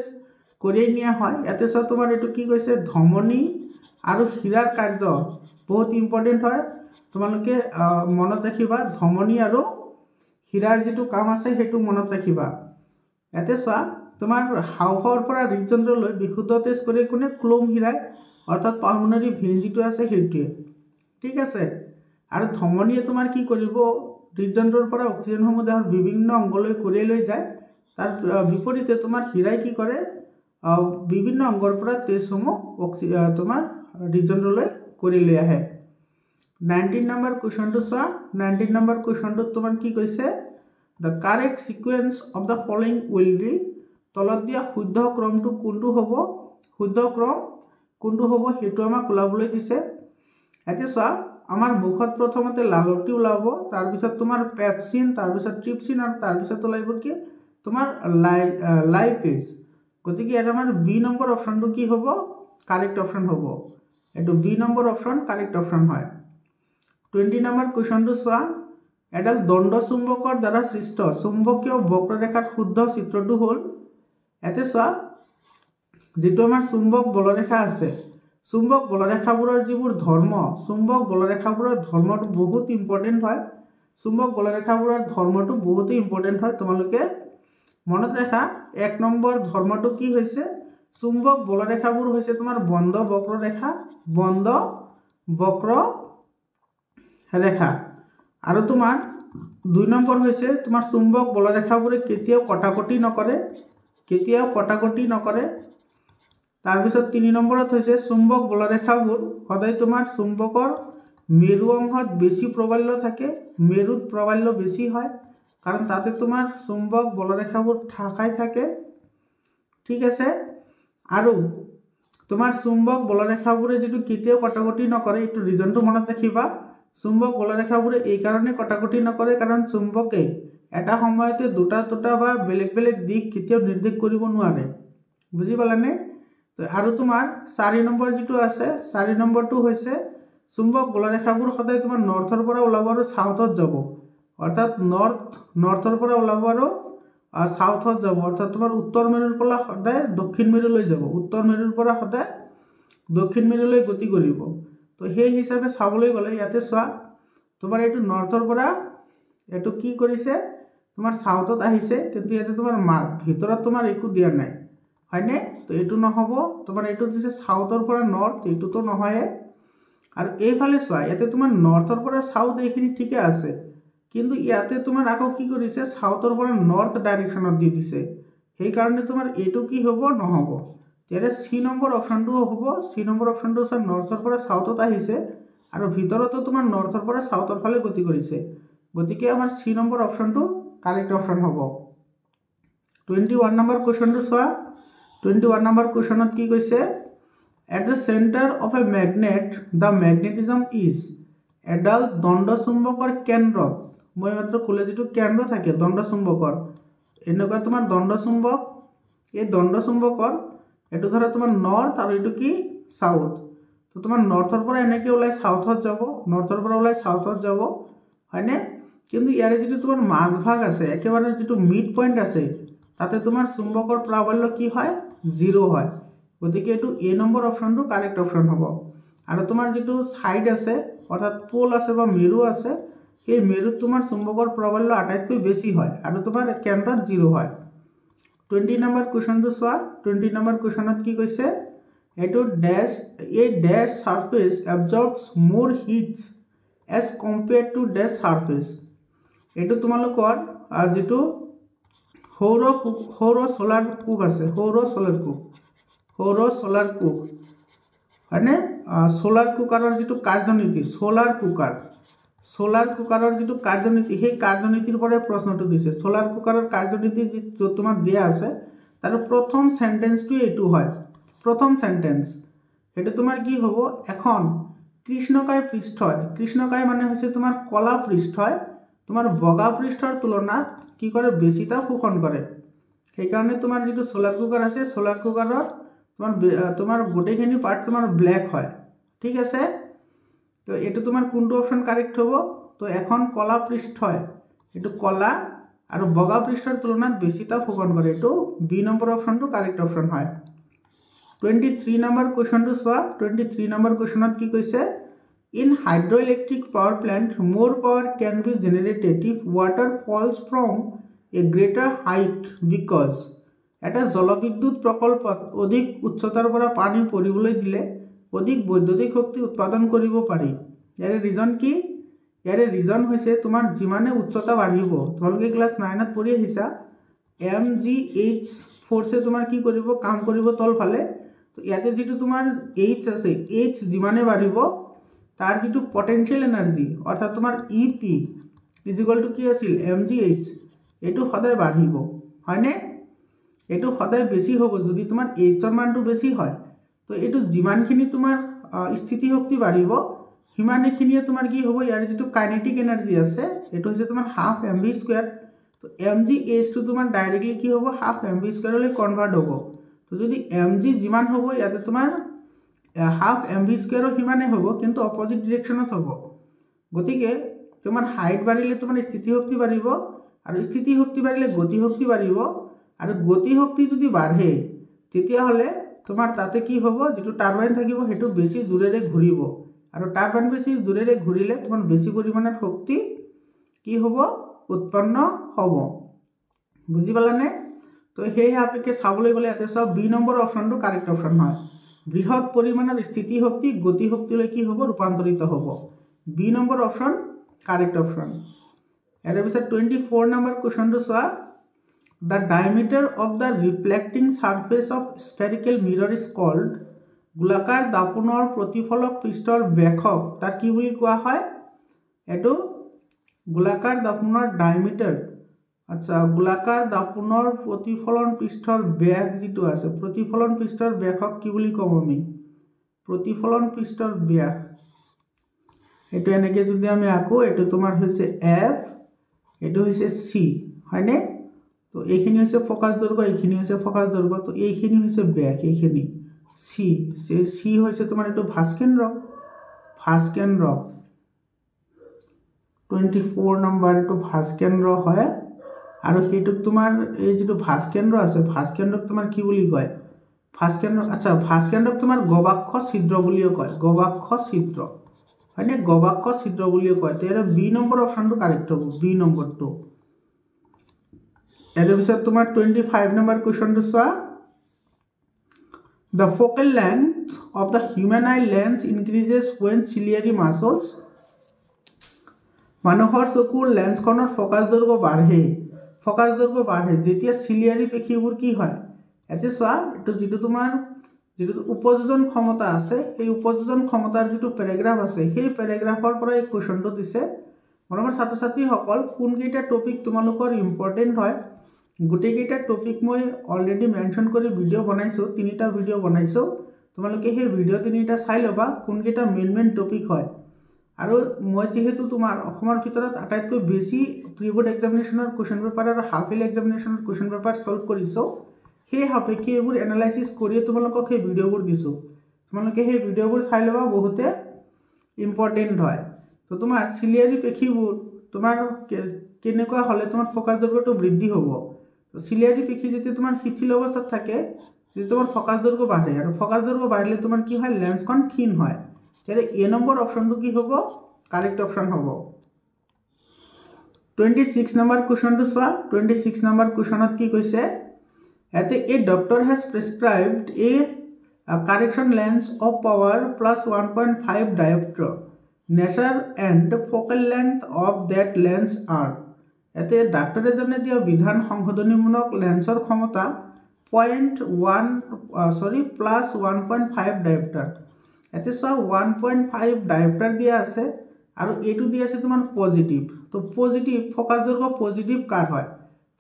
কঢ়িয়াই নিয়া হয়। ইয়াতে চোৱা তোমাৰ এইটো কি কৈছে ধমনী আৰু হীৰাৰ কাৰ্য বহুত ইম্পৰ্টেন্ট হয়। তোমালোকে মনত ৰাখিবা ধমনী আৰু হীৰাৰ যিটো কাম আছে সেইটো মনত ৰাখিবা। ইয়াতে চোৱা তোমাৰ হাওঁফাওঁৰ পৰা হৃদযন্ত্ৰলৈ বিশুদ্ধ তেজ কঢ়িয়াই কোনে ক্লোম হীৰাই অৰ্থাৎ পালমোনাৰী ভেইন যিটো আছে সেইটোৱে। ঠিক আছে। আৰু ধমনীয়ে তোমাৰ কি কৰিব হৃদযন্ত্ৰৰ পৰা অক্সিজেনসমূহ দেহৰ বিভিন্ন অংগলৈ কঢ়িয়াই লৈ যায়। তাৰ বিপৰীতে তোমাৰ হীৰাই কি কৰে বিভিন্ন অংগৰ পৰা তেজসমূহ তোমাৰ হৃদযন্ত্ৰলৈ কঢ়িয়াই লৈ আহে। 19 নম্বৰ কুৱেশ্যনটো চোৱা। 19 নম্বৰ কুৱেশ্যনটোত তোমাৰ কি কৈছে the correct sequence of the following will be তলত দিয়া শুদ্ধ ক্ৰমটো কোনটো হ'ব শুদ্ধ ক্ৰম কোনটো হ'ব সেইটো আমাক ওলাবলৈ দিছে। এতিয়া চোৱা আমাৰ মুখত প্ৰথমতে লালটি ওলাব, তাৰ পিছত তোমাৰ পেপচিন, তাৰ পিছত ট্ৰিপচিন আৰু তাৰ পিছত ওলাব কি তোমাৰ লাইপেজ। গতিকে ইয়াত আমাৰ বি নম্বৰ অপশ্যনটো কি হ'ব কাৰেক্ট অপশ্যন হ'ব। এটো B number option correct option হয়। 20 নম্বৰ কুৱেশ্যনটো চোৱা এডাল দণ্ড চুম্বকৰ দ্বাৰা সৃষ্ট চুম্বকীয় বক্ৰৰেখাৰ শুদ্ধ চিত্ৰটো হ'ল এতে চোৱা যেটো আমাৰ চুম্বক বলৰেখা আছে চুম্বক বলৰেখাবোৰৰ যিবোৰ ধৰ্ম চুম্বক বলৰেখাবোৰৰ ধৰ্মটো বহুত ইম্পৰ্টেন্ট হয়। চুম্বক বলৰেখাবোৰৰ ধৰ্মটো বহুত ইম্পৰ্টেন্ট হয়। তোমালোকে মনত ৰাখা 1 নম্বৰ ধৰ্মটো কি হৈছে চুম্বক বলৰেখাবোৰ হৈছে তোমাৰ বন্ধ বক্ৰৰেখা বন্ধ বক্ৰ ৰেখা। আৰু তোমাৰ 2 নম্বৰ হৈছে তোমাৰ চুম্বক বলৰেখাবোৰে কেতিয়াও কটাকটি নকৰে তাৰ পিছত 3 নম্বৰত হৈছে চুম্বক বলৰেখাবোৰ সদায় তোমাৰ চুম্বকৰ মেৰু অংশত বেছি প্ৰবাল্য থাকে মেৰুত প্ৰবাল্য বেছি হয় কাৰণ তাতে তোমাৰ চুম্বক বলৰেখাবোৰ ঠাকাই থাকে। ঠিক আছে। আৰু তোমাৰ চুম্বক বলৰেখাবোৰে যেটো কেতিয়াও কটাকটি নকৰে এটো ৰিজনটো মনত ৰাখিবা। চুম্বক বলৰেখাবোৰে এই কাৰণে কটাকটি নকৰে কাৰণ চুম্বকে এটা সময়তে দুটা বা বেলেগ বেলেগ দিক কেতিয়াও নিৰ্দেশ কৰিব নোৱাৰে। বুজি পালানে? আৰু তোমাৰ 4 নম্বৰ যেটো আছে 4 নম্বৰটো হৈছে চুম্বক বলৰেখাবোৰ সদায় তোমাৰ নৰ্থৰ পৰা ওলাব আৰু সাউথত যাব অৰ্থাৎ নৰ্থৰ পৰা ওলাব আৰু সাউথত যাব অৰ্থাৎ তোমাৰ উত্তৰ মেৰুৰ পৰা সদায় দক্ষিণ মেৰুলৈ যাব উত্তৰ মেৰুৰ পৰা সদায় দক্ষিণ মেৰুলৈ গতি কৰিব। তো সেই হিচাপে চাবলৈ গ'লে ইয়াতে চোৱা তোমাৰ এইটো নৰ্থৰ পৰা এটো কি কৰিছে তোমাৰ সাউথত আহিছে কিন্তু ইয়াতে তোমাৰ ভিতৰত তোমাৰ একো দিয়া নাই হয়নে? তো এটো নহব তোমাৰ এটো দিছে সাউথৰ পৰা নৰ্থ এটোতো নহয়। আৰু এইফালে চোৱা ইয়াতে তোমাৰ নৰ্থৰ পৰা সাউথ এইখিনি ঠিকে আছে কিন্তু ইয়াতে তোমাৰ আকৌ কি কৰিছে সাউথৰ পৰা নৰ্থ ডাইৰেকশনত দি দিছে সেই কাৰণে তোমাৰ এটো কি হ'ব নহব। ইয়াতে সি নম্বৰ অপশ্যনটো হ'ব সি নম্বৰ অপশ্যনটো আছে নৰ্থৰ পৰা সাউথত আহিছে আৰু ভিতৰতো তোমাৰ নৰ্থৰ পৰা সাউথৰ ফালে গতি কৰিছে গতিকে আমাৰ সি নম্বৰ অপশ্যনটো কাৰেক্ট অপশ্যন হ'ব। 21 নম্বৰ কোৱেশ্চনটো চোৱা 21 নম্বৰ কোৱেশ্চনত কি কৈছে at the center of a magnet the magnetism is এডাল দণ্ড চুম্বকৰ কেন্দ্ৰত মই মাত্ৰ ক'লে যেটো কেন্দ্ৰ থাকে দণ্ড চুম্বকৰ এনেকুৱা তোমাৰ দণ্ড চুম্বক এই দণ্ড চুম্বকৰ এটো ধৰা তোমাৰ নৰ্থ আৰু এটো কি সাউথ। তো তোমাৰ নৰ্থৰ পৰা এনেকৈ ওলাই সাউথত যাব, নৰ্থৰ পৰা ওলাই সাউথত যাব, হয়নে? কিন্তু ইয়াৰে যিটো তোমাৰ মাজভাগ আছে, একেবাৰে যিটো মিড পইণ্ট আছে, তাতে তোমাৰ চুম্বকৰ প্ৰাবল্য কি হয়? 0 হয়। গতিকে এইটো এ নম্বৰ অপশ্যনটো কাৰেক্ট অপশ্যন হ'ব। আৰু তোমাৰ যিটো সাইড আছে, অৰ্থাৎ পোল আছে বা মেৰু আছে, সেই মেৰুত তোমাৰ চুম্বকৰ প্ৰাবল্য আটাইতকৈ বেছি হয় আৰু তোমাৰ কেন্দ্ৰত 0 হয়। 20 নম্বৰ কুৱেশ্যনটো চোৱা। 20 নম্বৰ কুৱেশ্যনত কি কৈছে? এইটো ডেছ এ ডেছ সাৰফেচ এবজৰ্বছ মোৰ হিটছ এজ কম্পেয়াৰ্ড টু ডেছ সাৰফেচ। এইটো তোমালোকৰ যিটো সৌৰ সোলাৰ কোষ আছে, সৌৰ সোলাৰ কোষ, হয়নে? সোলাৰ কুকাৰৰ যিটো কাৰ্যনীতি, সোলাৰ কুকাৰৰ যিটো কাৰ্যনীতি, সেই কাৰ্যনীতিৰ পৰাই প্ৰশ্নটো দিছে। সোলাৰ কুকাৰৰ কাৰ্যনীতি য'ত তোমাৰ দিয়া আছে, তাৰ প্ৰথম সেন্টেন্সটো এইটো হয়। প্ৰথম সেন্টেন্স সেইটো তোমাৰ কি হ'ব? এখন কৃষ্ণকায় পৃষ্ঠই, কৃষ্ণকায় মানে হৈছে তোমাৰ কলা পৃষ্ঠই তোমাৰ বগা পৃষ্ঠৰ তুলনাত কি কৰে? বেছি তাপ শোষণ কৰে। সেইকাৰণে তোমাৰ যিটো সোলাৰ কুকাৰ আছে, সোলাৰ কুকাৰত তোমাৰ গোটেইখিনি পাৰ্ট তোমাৰ ব্লেক হয়। ঠিক আছে? তো এইটো তোমাৰ কোনটো অপশ্যন কাৰেক্ট হ'ব? তো এখন কলা পৃষ্ঠই, এইটো কলা আৰু বগা পৃষ্ঠৰ তুলনাত বেছি তাপ শোষণ কৰে। এইটো বি নম্বৰ অপশ্যনটো কাৰেক্ট অপশ্যন হয়। 23 নম্বৰ কুৱেশ্যনটো চোৱা। 23 নম্বৰ কুৱেশ্যনত কি কৈছে? In hydroelectric power plant more power can be generated if water falls from a greater height because. এটা জলবিদ্যুৎ প্ৰকল্পত অধিক উচ্চতাৰ পৰা পানী পৰিবলৈ দিলে অধিক বৈদ্যুতিক শক্তি উৎপাদন কৰিব পাৰি। ইয়াৰে ৰিজন কি? ইয়াৰে ৰিজন হৈছে তোমাৰ যিমানে উচ্চতা বাঢ়িব, তোমালোকে ক্লাছ 9ত পঢ়ি আহিছা, MGH ফ'ৰ্ছে তোমাৰ কি কৰিব? কাম কৰিব তলফালে। তো ইয়াতে যিটো তোমাৰ H আছে, H যিমানে বাঢ়িব তাৰ যিটো পটেনশিয়েল এনাৰ্জি অৰ্থাৎ তোমাৰ EP ইজিকুৱেল টু কি আছিল? MGH, এইটো সদায় বাঢ়িব, হয়নে? এইটো সদায় বেছি হ'ব যদি তোমাৰ Hৰ মানটো বেছি হয়। তো এইটো যিমানখিনি তোমাৰ স্থিতি শক্তি বাঢ়িব সিমানেখিনিয়ে তোমাৰ কি হ'ব? ইয়াৰ যিটো কাইনেটিক এনাৰ্জি আছে, এইটো হৈছে তোমাৰ হাফ mv²। তো MGH টো তোমাৰ ডাইৰেক্টলি কি হ'ব? হাফ mv² কনভাৰ্ট হ'ব। তো যদি mg যিমান হ'ব, ইয়াতে তোমাৰ হাফ mv² সিমানে হ'ব, কিন্তু অপজিট ডিৰেকশ্যনত হ'ব। গতিকে তোমাৰ হাইট বাঢ়িলে তোমাৰ স্থিতিশক্তি বাঢ়িব, আৰু স্থিতিশক্তি বাঢ়িলে গতিশক্তি বাঢ়িব, আৰু গতিশক্তি যদি বাঢ়ে তেতিয়াহ'লে তোমাৰ তাতে কি হ'ব? যিটো টাৰবাইন থাকিব সেইটো বেছি জোৰেৰে ঘূৰিব, আৰু টাৰবাইন বেছি জোৰেৰে ঘূৰিলে তোমাৰ বেছি পৰিমাণৰ শক্তি কি হ'ব? উৎপন্ন হ'ব। বুজি পালানে? তো সেই সাপেক্ষে চাবলৈ গ'লে ইয়াতে চোৱা, বি নম্বৰ অপশ্যনটো কাৰেক্ট অপশ্যন হয়। বৃহৎ পৰিমাণৰ স্থিতিশক্তি গতিশক্তিলৈ কি হ'ব? ৰূপান্তৰিত হ'ব। B number option correct option. ইয়াৰ পিছত 24 নম্বৰ কুৱেশ্যনটো চোৱা। The diameter of the reflecting surface of spherical mirror is called. গোলাকাৰ দাপোনৰ প্ৰতিফলক পৃষ্ঠৰ ব্যাসক তাক কি বুলি কোৱা হয়? এইটো গোলাকাৰ দাপোনৰ ডায়মিটাৰ, আচ্ছা, গোলাকাৰ দাপোনৰ প্ৰতিফলন পৃষ্ঠৰ ব্যাস যিটো আছে, প্ৰতিফলন পৃষ্ঠৰ ব্যাসক কি বুলি কম আমি? প্ৰতিফলন পৃষ্ঠৰ ব্যাস। এইটো এনেকৈ যদি আমি আঁকো, এইটো তোমাৰ হৈছে F, এইটো হৈছে C, হয়নে? তো এইখিনি হৈছে ফকাছ দৈৰ্ঘ্য, এইখিনি হৈছে ফকাছ দৈৰ্ঘ্য। তো এইখিনি হৈছে ব্যাস, এইখিনি C হৈছে তোমাৰ এইটো ভাস্কেন্দ্ৰ। 24 নম্বৰ এইটো ভাস্কেন্দ্ৰ হয়। আৰু সেইটোক তোমাৰ এই যিটো ভাস্কেন্দ্ৰ আছে, ভাস্কেন্দ্ৰক তোমাৰ কি বুলি কয়? ভাস্কেন্দ্ৰক তোমাৰ গবাক্ষ ছিদ্ৰ বুলিও কয়, গবাক্ষ ছিদ্ৰ, হয়নে? গবাক্ষ ছিদ্ৰ বুলিও কয়। তো ইয়াৰ বি নম্বৰ অপশ্যনটো কাৰেক্ট হ'ব, বি নম্বৰটো। ইয়াৰ পিছত তোমাৰ 25 নম্বৰ কুৱেশ্যনটো চোৱা। The focal length of the human eye lens increases when ciliary muscles. মানুহৰ চকুৰ লেন্সখনৰ ফকাছ দৈৰ্ঘ্য বাঢ়ে যেতিয়া চিলিয়াৰী পেশীবোৰ কি হয়? ইয়াতে চোৱা, এইটো যিটো তোমাৰ উপযোজন ক্ষমতা আছে, সেই উপযোজন ক্ষমতাৰ যিটো পেৰাগ্ৰাফ আছে, সেই পেৰাগ্ৰাফৰ পৰা এই কুৱেশ্যনটো দিছে। মৰমৰ ছাত্ৰ ছাত্ৰীসকল, কোনকেইটা টপিক তোমালোকৰ ইম্পৰ্টেণ্ট হয়, গোটেইকেইটা টপিক মই অলৰেডি মেনশ্যন কৰি ভিডিঅ' বনাইছোঁ, 3টা ভিডিঅ' বনাইছোঁ। তোমালোকে সেই ভিডিঅ' 3টা চাই ল'বা, কোনকেইটা মেইন টপিক হয়। আৰু মই যিহেতু তোমাৰ অসমৰ ভিতৰত আটাইতকৈ বেছি প্ৰি বোৰ্ড এক্সামিনেশ্যনৰ কুৱেশ্যন পেপাৰ আৰু হাফ ইয়েৰলি এক্সামিনেশ্যনৰ কুৱেশ্যন পেপাৰ ছল্ভ কৰিছোঁ, সেই সাপেক্ষে এইবোৰ এনালাইচিছ কৰিয়ে তোমালোকক সেই ভিডিঅ'বোৰ দিছোঁ। তোমালোকে সেই ভিডিঅ'বোৰ চাই ল'বা, বহুতে ইম্পৰ্টেণ্ট হয়। তো তোমাৰ চিলিয়াৰী পেশীবোৰ তোমাৰ কেনেকুৱা হ'লে তোমাৰ ফ'কাছ দৈৰ্ঘ্যটো বৃদ্ধি হ'ব। তো চিলিয়াৰী পেশী যেতিয়া তোমাৰ শিথিল অৱস্থাত থাকে তেতিয়া তোমাৰ ফ'কাছ দৈৰ্ঘ্য বাঢ়ে, আৰু ফ'কাছ দৈৰ্ঘ্য বাঢ়িলে তোমাৰ কি হয়, লেন্সখন ক্ষীণ হয়। তেতিয়া এ নম্বৰ অপশ্যনটো কি হ'ব, কাৰেক্ট অপশ্যন হ'ব। 26 নম্বৰ কুৱেশ্যনটো চোৱা। 26 নম্বৰ কুৱেশ্যনত কি কৈছে, ইয়াতে a doctor has prescribed a correction lens of power plus 1.5 dioptre. Nature and focal length of that lens are. ইয়াতে ডাক্তৰ এজনে দিয়া বিধান সংশোধনীমূলক লেন্সৰ ক্ষমতা প্লাছ 1.5 ডায়োপ্টাৰ। ইয়াতে চোৱা 1.5 ডায়োপ্টাৰ দিয়া আছে আৰু এইটো দিয়া আছে তোমাৰ পজিটিভ। তো পজিটিভ ফ'কাছ দৈৰ্ঘ্য পজিটিভ কাৰ হয়,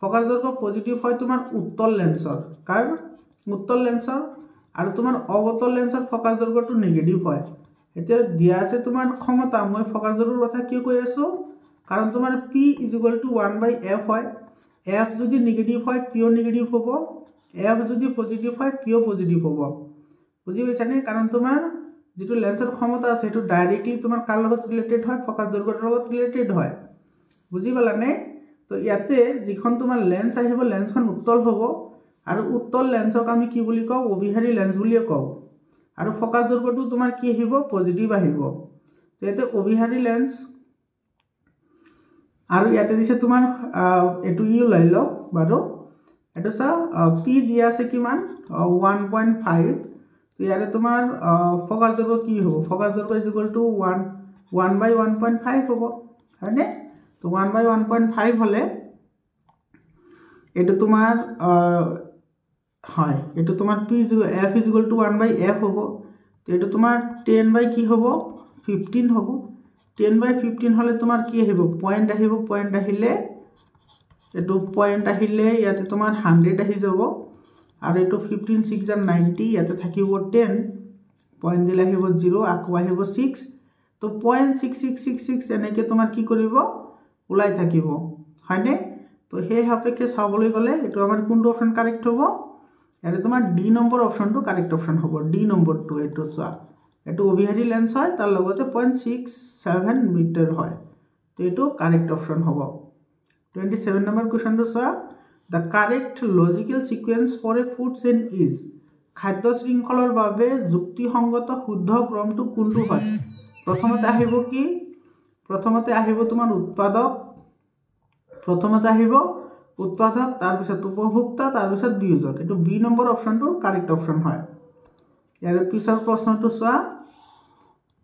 ফ'কাছ দৈৰ্ঘ্য পজিটিভ হয় তোমাৰ উত্তল লেন্সৰ। কাৰ? উত্তল লেন্সৰ। আৰু তোমাৰ অৱতল লেন্সৰ ফ'কাছ দৈৰ্ঘ্যটো নিগেটিভ হয়। এতিয়া দিয়া আছে তোমাৰ ক্ষমতা, মই ফ'কাছ দৈৰ্ঘ্যৰ কথা কিয় কৈ আছোঁ, কাৰণ তোমাৰ P = 1/f হয়। F যদি নিগেটিভ হয় পিও নিগেটিভ হ'ব, F যদি পজিটিভ হয় পিও পজিটিভ হ'ব। বুজি পাইছানে? কাৰণ তোমাৰ যিটো লেন্সৰ ক্ষমতা আছে সেইটো ডাইৰেক্টলি তোমাৰ কাৰ লগত ৰিলেটেড হয়, ফ'কাছ দৈৰ্ঘ্যৰ লগত ৰিলেটেড হয়। বুজি পালানে? তো ইয়াতে যিখন তোমাৰ লেন্স আহিব, লেন্সখন উত্তল হ'ব, আৰু উত্তল লেন্সক আমি কি বুলি কওঁ, অভিহাৰী লেন্স বুলিয়ে কওঁ। আৰু ফ'কাছ দৈৰ্ঘ্যটো তোমাৰ কি আহিব, পজিটিভ আহিব। তো ইয়াতে অভিহাৰী লেন্স, আৰু ইয়াতে দিছে তোমাৰ এইটো ওলাই লওক বাৰু। এইটো চা পি দিয়া আছে কিমান, 1.5। তো ইয়াতে তোমাৰ ফ'কাছ দৈৰ্ঘ্য কি হ'ব, ফ'কাছ দৈৰ্ঘ্য = 1/1.5 হ'ব, হয়নে? তো 1/1.5 হ'লে এইটো তোমাৰ হয়, এইটো তোমাৰ F = 1/f হ'ব। তো এইটো তোমাৰ 10 কি হ'ব, 15 হ'ব। 10/15 হ'লে তোমাৰ কি আহিব, পইণ্ট আহিব। পইণ্ট আহিলে এইটো পইণ্ট আহিলে ইয়াতে তোমাৰ 100 আহি যাব, আৰু এইটো 15 6 = 90, ইয়াতে থাকিব 10, পইণ্ট দিলে আহিব 0, আকৌ আহিব 6। তো 0.6666 এনেকৈ তোমাৰ কি কৰিব, ওলাই থাকিব, হয়নে? তো সেই সাপেক্ষে চাবলৈ গ'লে এইটো আমাৰ কোনটো অপশ্যন কাৰেক্ট হ'ব, ইয়াতে তোমাৰ ডি নম্বৰ অপশ্যনটো কাৰেক্ট অপশ্যন হ'ব। ডি নম্বৰটো এইটো চোৱা, এইটো অভিহাৰী লেন্স হয়, তাৰ লগতে 0.67 মিটাৰ হয়। তো এইটো কাৰেক্ট অপশ্যন হ'ব। 27 নম্বৰ কুৱেশ্যনটো চোৱা। The correct logical sequence for a food chain is. খাদ্য শৃংখলৰ বাবে যুক্তিসংগত শুদ্ধ ক্ৰমটো কোনটো হয়? প্ৰথমতে আহিব কি, প্ৰথমতে আহিব তোমাৰ উৎপাদক, তাৰপিছত উপভোক্তা, তাৰপিছত বিয়োজক। এইটো বি নম্বৰ অপশ্যনটো কাৰেক্ট অপশ্যন হয়। ইয়াৰ পিছৰ প্ৰশ্নটো চোৱা।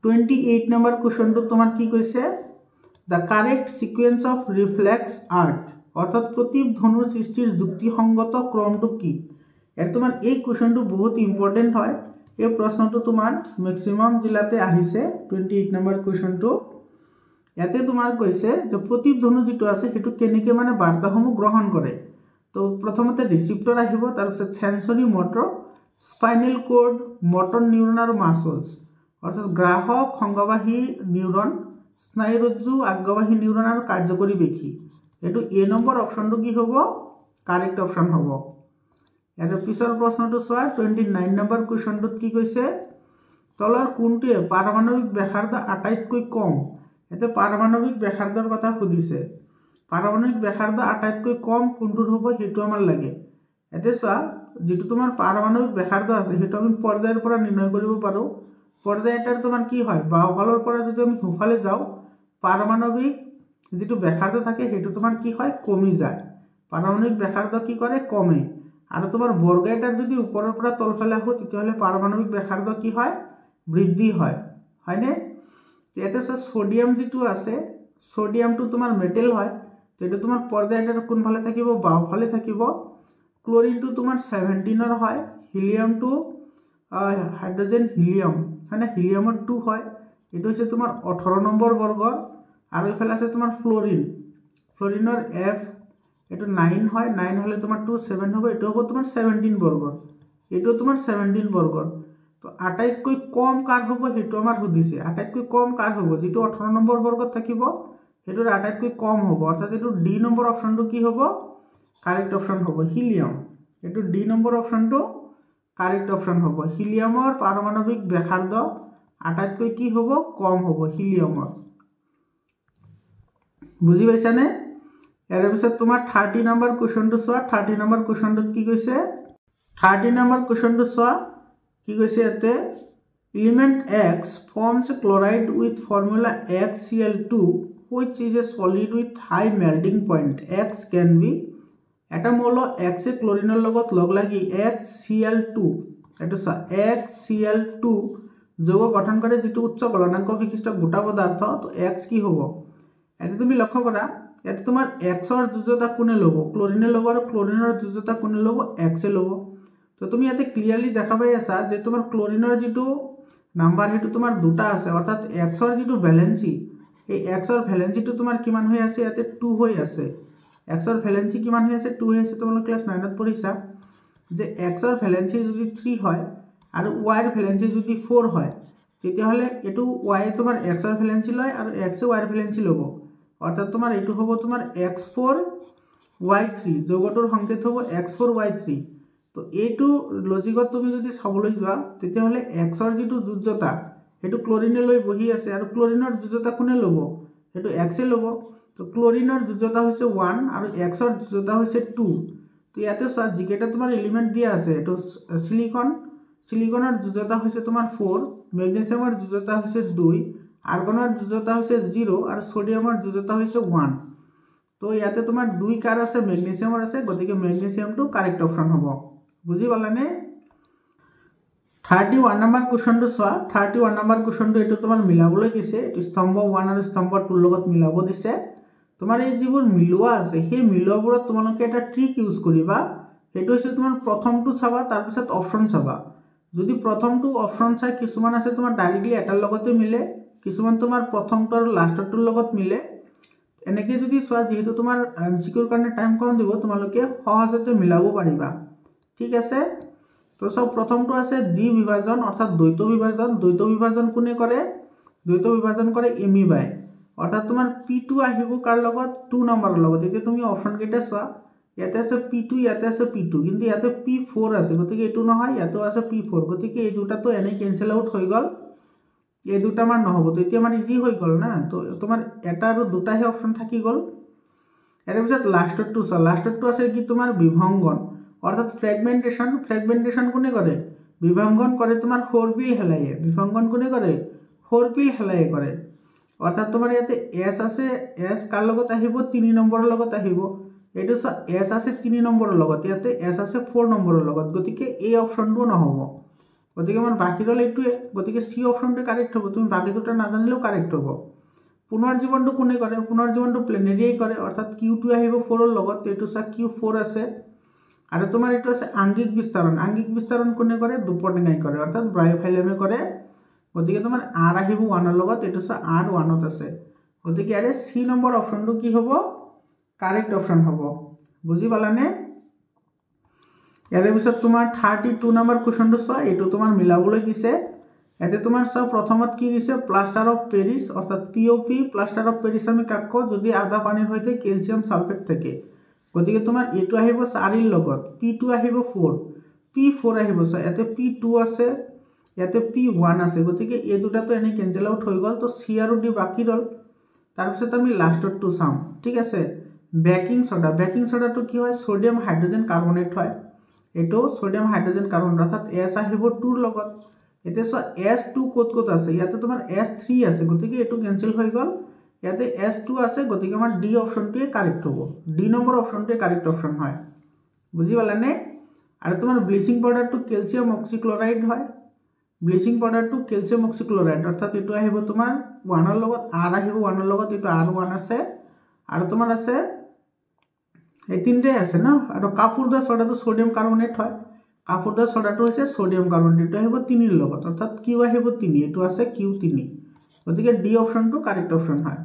28 নম্বৰ কুৱেশ্যনটো তোমাৰ কি কৈছে, the correct sequence of reflex arc, অৰ্থাৎ প্ৰতিধ্বনুৰ সৃষ্টিৰ যুক্তিসংগত ক্ৰমটো কি? ইয়াত তোমাৰ এই কুৱেশ্যনটো বহুত ইম্পৰ্টেণ্ট হয়। এই প্ৰশ্নটো তোমাৰ মেক্সিমাম জিলাতে আহিছে। 28 নম্বৰ কুৱেশ্যনটো ইয়াতে তোমাৰ কৈছে যে প্ৰতিধ্বনু যিটো আছে সেইটো কেনেকৈ মানে বাৰ্তাসমূহ গ্ৰহণ কৰে। তো প্ৰথমতে ৰিচিপ্টৰ আহিব, তাৰপিছত sensory motor, spinal cord, motor neuron আৰু মাছলছ, অৰ্থাৎ গ্ৰাহক, সংঘবাহী নিউৰন, স্নায়ুৰজ্জু, আজ্ঞাবাহী নিউৰন আৰু কাৰ্যকৰী পেশী। এইটো এ নম্বৰ অপশ্যনটো কি হ'ব, কাৰেক্ট অপশ্যন হ'ব। ইয়াৰ পিছৰ প্ৰশ্নটো চোৱা। 29 নম্বৰ কুৱেশ্যনটোত কি কৈছে, তলৰ কোনটোৱে পাৰমাণৱিক ব্যাসাৰ্ধ আটাইতকৈ কম? ইয়াতে পাৰমাণৱিক ব্যাসাৰ্ধৰ কথা সুধিছে। পাৰমাণৱিক ব্যাসাৰ্ধ আটাইতকৈ কম কোনটোৰ হ'ব সেইটো আমাৰ লাগে। ইয়াতে চোৱা, যিটো তোমাৰ পাৰমাণৱিক ব্যাসাৰ্ধ আছে সেইটো আমি পৰ্যায়ৰ পৰা নিৰ্ণয় কৰিব পাৰোঁ। পৰ্যায় এটাৰ তোমাৰ কি হয়, বাওঁফালৰ পৰা যদি আমি সোঁফালে যাওঁ, পাৰমাণৱিক যিটো ব্যাসাৰ্ধ থাকে সেইটো তোমাৰ কি হয়, কমি যায়। পাৰমাণৱিক ব্যাসাৰ্ধ কি কৰে, কমে। আৰু তোমাৰ বৰ্গ এটাৰ যদি ওপৰৰ পৰা তলফালে আহোঁ তেতিয়াহ'লে পাৰমাণৱিক ব্যাসাৰ্ধ কি হয়, বৃদ্ধি হয়, হয়নে? ইয়াতে চোৱা, ছ'ডিয়াম যিটো আছে, ছ'ডিয়ামটো তোমাৰ মেটেল হয়, তো এইটো তোমাৰ পৰ্যায় এটাৰ কোনফালে থাকিব, বাওঁফালে থাকিব। ক্লৰিনটো তোমাৰ 17 হয়, হিলিয়ামটো হাইড্ৰজেন হিলিয়াম হয়নে, হিলিয়ামৰ 2 হয়, এইটো হৈছে তোমাৰ 18 নম্বৰ বৰ্গৰ। আৰু এইফালে আছে তোমাৰ ফ্ল'ৰিন, ফ্ল'ৰিনৰ F, এইটো 9 হয়, 9 হ'লে তোমাৰ 2 7 হ'ব, এইটো হ'ব তোমাৰ 17 বৰ্গৰ, এইটো তোমাৰ 17 বৰ্গৰ। তো আটাইতকৈ কম কাৰ হ'ব সেইটো আমাৰ সুধিছে। আটাইতকৈ কম কাৰ হ'ব, যিটো 18 নম্বৰ বৰ্গত থাকিব সেইটোৰ আটাইতকৈ কম হ'ব, অৰ্থাৎ এইটো ডি নম্বৰ অপশ্যনটো কি হ'ব, কাৰেক্ট অপশ্যন হ'ব, হিলিয়াম। এইটো ডি নম্বৰ অপশ্যনটো কাৰেক্ট অপশ্যন হ'ব হিলিয়ামৰ পাৰমাণৱিক ব্যাসাৰ্ধ আটাইতকৈ কি হ'ব কম হ'ব হিলিয়ামৰ বুজি পাইছানে ইয়াৰ পিছত তোমাৰ 30 নম্বৰ কোৱেশ্চনটো চোৱা 30 নম্বৰ কোৱেশ্চনটোত কি কৈছে 30 নম্বৰ কোৱেশ্চনটো চোৱা কি কৈছে ইয়াতে element X forms a chloride with formula XCl2 which is a solid with high melting point X can be এটা মৌল X এ ক্লোৰিনৰ লগত লগ লাগি XCl2 এটো চা XCl2 যৌগ গঠন কৰে যেটো উচ্চ গলনাঙ্ক বিশিষ্ট গোটা পদাৰ্থ তো X কি হ'ব এতে তুমি লক্ষ্য কৰা এতে তোমাৰ X ৰ যোজ্যতা কোনে ল'ব ক্লোৰিনে ল'ব আৰু ক্লোৰিনৰ যোজ্যতা কোনে ল'ব X এ ল'ব তো তুমি ইয়াতে ক্লিয়াৰলি দেখা পাই আছা যে তোমাৰ ক্লোৰিনৰ যেটো নাম্বাৰ হেতু তোমাৰ দুটা আছে অৰ্থাৎ X ৰ যেটো ভ্যালেন্সি এই X ৰ ভ্যালেন্সিটো তোমাৰ কিমান হৈ আছে ইয়াতে 2 হৈ আছে X ৰ ভ্যালেন্সি কিমান হৈ আছে 2 হৈ আছে তোমালোক ক্লাস 9 ত পঢ়িছা যে X ৰ ভ্যালেন্সি যদি 3 হয় আৰু Y ৰ ভ্যালেন্সি যদি 4 হয় তেতিয়া হলে এটো Y তোমাৰ X ৰ ভ্যালেন্সি লয় আৰু X এ Y ৰ ভ্যালেন্সি ল'ব অৰ্থাৎ তোমাৰ এটো হ'ব তোমাৰ X4 Y3 যৌগটোৰ সংকেত হ'ব X4 Y3 তো এইটো লজিকত তুমি যদি চাবলৈ যোৱা তেতিয়া হলে X ৰ যেটো যোজ্যতা হেতু ক্লোৰিনে লৈ বহি আছে আৰু ক্লোৰিনৰ যোজ্যতা কোনে ল'ব হেতু X এ ল'ব তো ক্লোৰিনৰ যোজ্যতা হৈছে 1 আৰু X ৰ যোজ্যতা হৈছে 2 তো ইয়াতে চোৱা যিকেটা তোমাৰ এলিমেন্ট দিয়া আছে এটো সিলিকনৰ যোজ্যতা হৈছে তোমাৰ 4 ম্যাগনেসিয়ামৰ যোজ্যতা হৈছে 2 আৰ্গনৰ যোজ্যতা হৈছে 0 আৰু সোডিয়ামৰ যোজ্যতা হৈছে 1 তো ইয়াতে তোমাৰ 2 কাৰ আছে ম্যাগনেসিয়ামৰ আছে গতিকে ম্যাগনেসিয়ামটো কাৰেক্ট অপশন হ'ব বুজি পালানে 31 নম্বৰ কোৱেশ্চনটো চোৱা 31 নম্বৰ কোৱেশ্চনটো এটো তোমাৰ মিলাবলৈ দিছে এটো স্তম্ভ 1 আৰু স্তম্ভ 2 লগত মিলাব দিছে তোমাৰ এই যিবোৰ মিলোৱা আছে সেই মিলোৱাবোৰত তোমালোকে এটা ট্ৰিক ইউজ কৰিবা হেতু হৈছে তোমাৰ প্ৰথমটো চাবা তাৰ পিছত অপচন চাবা যদি প্ৰথমটো অপচন চাই কিছুমান আছে তোমাৰ ডাইৰেক্টলি এটাৰ লগতে মিলে কিছুমান তোমাৰ প্ৰথমটো আৰু লাষ্টৰটোৰ লগত মিলে এনেকৈ যদি চোৱা যেহেতু তোমাৰ এমসিকিউৰ কাৰণে টাইম কম দিব তোমালোকে সহজতে মিলাব পাৰিবা ঠিক আছে তো সব প্ৰথমটো আছে দ্বি বিভাজন অৰ্থাৎ দ্বৈত বিভাজন কোনে কৰে দ্বৈত বিভাজন কৰে এমিবাই অৰ্থাৎ তোমাৰ p2 আহিব কাৰ লগত 2 নম্বৰৰ লগত এতিয়া তুমি অপচন কেইটা চোৱা ইয়াতে আছে p2 ইয়াতে আছে p2 কিন্তু ইয়াতে p4 আছে গতিকে এটো নহয় ইয়াতে আছে p4 গতিকে এই দুটা তো এনে ক্যান্সেল আউট হৈ গল এই দুটা মান নহব তো এতিয়া মানে ইজি হৈ গল না তো তোমাৰ এটা আৰু দুটাহে অপচন থাকি গল এৰ পিছত লাষ্টৰটো চোৱা লাষ্টৰটো আছে কি তোমাৰ বিভঙ্গন অর্থাৎ ফ্র্যাগমেন্টেশন কোনে করে বিভঙ্গন করে তোমার 4p হেলায়ে বিভঙ্গন কোনে করে 4p হেলায়ে করে অর্থাৎ তোমার ইয়াতে s আছে s কার লগত আহিব 3 নম্বৰৰ লগত আহিব এটো s আছে 3 নম্বৰৰ লগত ইয়াতে s আছে 4 নম্বৰৰ লগত গতিকে এই অপশনটো নহব গতিকে আমাৰ বাকি ৰল এটোৱে গতিকে সি অপশনটো কারেক্ট হ'ব তুমি বাকি দুটা না জানিলেও কারেক্ট হ'ব পুনৰ্জীৱনটো কোনে কৰে পুনৰ্জীৱনটো প্লেনেৰিয়াই কৰে অৰ্থাৎ q2 আহিব 4 ৰ লগত এটো q4 আছে আৰু তোমাৰ এটো আছে আংগিক বিস্তাৰণ কোনে কৰে দুপটেঙাই কৰে অৰ্থাৎ ব্ৰায়োফাইলেমে কৰে গতিকে তোমাৰ r আহিব 1 ৰ লগত এটো r 1 ত আছে গতিকে আৰে c নম্বৰ অপশনটো কি হ'ব কাৰেক্ট অপশন হ'ব বুজি পালানে ইয়াৰ পিছত তোমাৰ 32 নম্বৰ কোৱেশ্চনটো চোৱা এটো তোমাৰ মিলাবলৈ দিছে এতে তোমাৰ সব প্ৰথমত কি দিছে প্লাস্টাৰ অফ পেৰিছ অৰ্থাৎ POP প্লাস্টাৰ অফ পেৰিছ আমি কাক কও যদি আধা পানীৰ হৈতে ক্যালসিয়াম সালফেট থাকে গতিকে তোমাৰ এটো আহিব 4 ৰ লগত p2 আহিব 4 p4 আহিব এতে p2 আছে এতে p1 আছে গতিকে এই দুটা তো এনে ক্যান্সেল আউট হৈ গল তো c আৰু d বাকি ৰল তাৰ পিছত আমি লাষ্টৰটো চাম ঠিক আছে বেকিং সোডাটো কি হয় সোডিয়াম হাইড্ৰোজেন কাৰ্বনেট হয় এটো সোডিয়াম হাইড্ৰোজেন কাৰ্বনেট অৰ্থাৎ s আহিব 2 ৰ লগত এতে s2 কত আছে ইয়াতে তোমাৰ s3 আছে গতিকে এটো ক্যান্সেল হৈ গল ইয়াতে s2 আছে গতিকে আমাৰ d অপশনটোৱে কাৰেক্ট হ'ব d নম্বৰ অপশনটোৱে কাৰেক্ট অপশন হয় বুজি পালানে আৰু তোমাৰ ব্লিচিং পাউডাৰটো ক্যালসিয়াম অক্সিক্লোৰাইড হয় ব্লিচিং পাউডাৰটো ক্যালসিয়াম অক্সিক্লোৰাইড অৰ্থাৎ এটো আহিব তোমাৰ 1 ৰ লগত r আহিব 1 ৰ লগত এটো r1 আছে আৰু তোমাৰ আছে এই তিনটে আছে না আৰু কাপুৰদা সোডাটো সোডিয়াম কাৰ্বনেট হয় কাপুৰদা সোডাটো হৈছে সোডিয়াম কাৰ্বনেট এটো আহিব 3 ৰ লগত অৰ্থাৎ q আহিব 3 এটো আছে q3 গতিকে d অপশনটো কাৰেক্ট অপশন হয়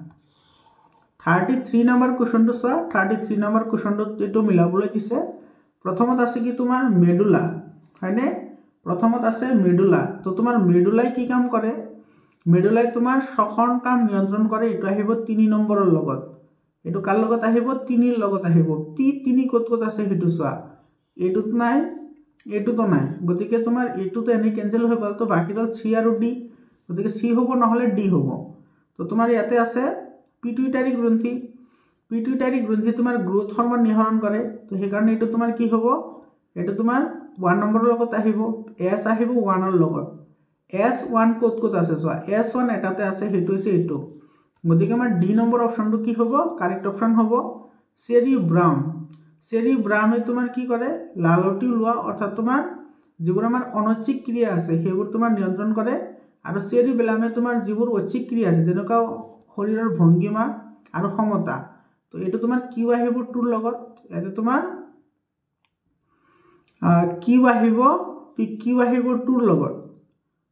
33 নম্বৰ কোৱেশ্চনটো চোৱা 33 নম্বৰ কোৱেশ্চনটো এটো মিলাবলৈ দিছে প্ৰথমত আছে কি তোমাৰ মেডুলা হয়নে প্ৰথমত আছে মেডুলা তো তোমাৰ মেডুলাই কি কাম কৰে মেডুলাই তোমাৰ শ্বসন কাম নিয়ন্ত্ৰণ কৰে এটো আহিব 3 নম্বৰৰ লগত এটো কাৰ লগত আহিব 3 ৰ লগত আহিব p3 কত আছে হেতু চোৱা এটোত নাই এইটোতো নাই, গতিকে তোমাৰ এইটোতো এনেই কেঞ্চেল হৈ গ'ল। তো বাকী হ'ল চি আৰু ডি, গতিকে চি হ'ব নহ'লে ডি হ'ব। তো তোমাৰ ইয়াতে আছে পিটুইটাৰী গ্ৰন্থি। পিটুইটাৰী গ্ৰন্থি তোমাৰ গ্ৰোথ হৰমন নিঃসৰণ কৰে। তো সেইকাৰণে এইটো তোমাৰ কি হ'ব, এইটো তোমাৰ 1 নম্বৰৰ লগত আহিব, এছ আহিব 1ৰ লগত। S1 ক'ত ক'ত আছে চোৱা, S1 এটাতে আছে, সেইটো হৈছে এইটো। গতিকে আমাৰ ডি নম্বৰ অপশ্যনটো কি হ'ব, কাৰেক্ট অপশ্যন হ'ব চেৰিব্ৰাম। চেৰিব্ৰামে তোমাৰ কি কৰে, লালটি ওলোৱা অৰ্থাৎ তোমাৰ যিবোৰ আমাৰ অনৈচ্ছিক ক্ৰিয়া আছে সেইবোৰ তোমাৰ নিয়ন্ত্ৰণ কৰে। আৰু চেৰিবেলামে তোমাৰ যিবোৰ ঐচ্ছিক ক্ৰিয়া আছে যেনেকুৱা শৰীৰৰ ভংগিমা আৰু সমতা, তো এইটো তোমাৰ কিউ আহিব 2ৰ লগত। ইয়াতে তোমাৰ কিউ আহিব 2ৰ লগত,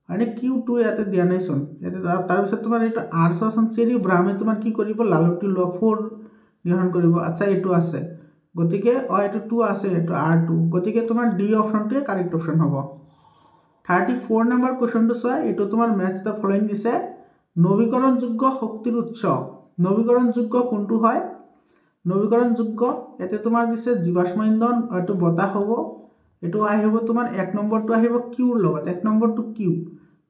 মানে Q2 ইয়াতে দিয়া নাইচোন। ইয়াতে তাৰপিছত তোমাৰ এইটো আৰ চোৱাচোন, চেৰিব্ৰামে তোমাৰ কি কৰিব, লালটি লোৱা 4 নিৰ্ধাৰণ কৰিব। আচ্ছা এইটো আছে, গতিকে এইটো 2 আছে, এইটো R2, গতিকে তোমাৰ ডি অপশ্যনটোৱে কাৰেক্ট অপশ্যন হ'ব। 34 নম্বৰ কুৱেশ্যনটো চোৱা, এইটো তোমাৰ মেথছ দ্য ফলোইং দিছে। নৱীকৰণযোগ্য শক্তিৰ উৎস, নৱীকৰণযোগ্য কোনটো হয়, নৱীকৰণযোগ্য ইয়াতে তোমাৰ দিছে জীৱাশ্ম ইন্ধন, এইটো বতাহ হ'ব। এইটো আহিব তোমাৰ 1 নম্বৰটো আহিব কিউৰ লগত, 1 নম্বৰটো কিউ,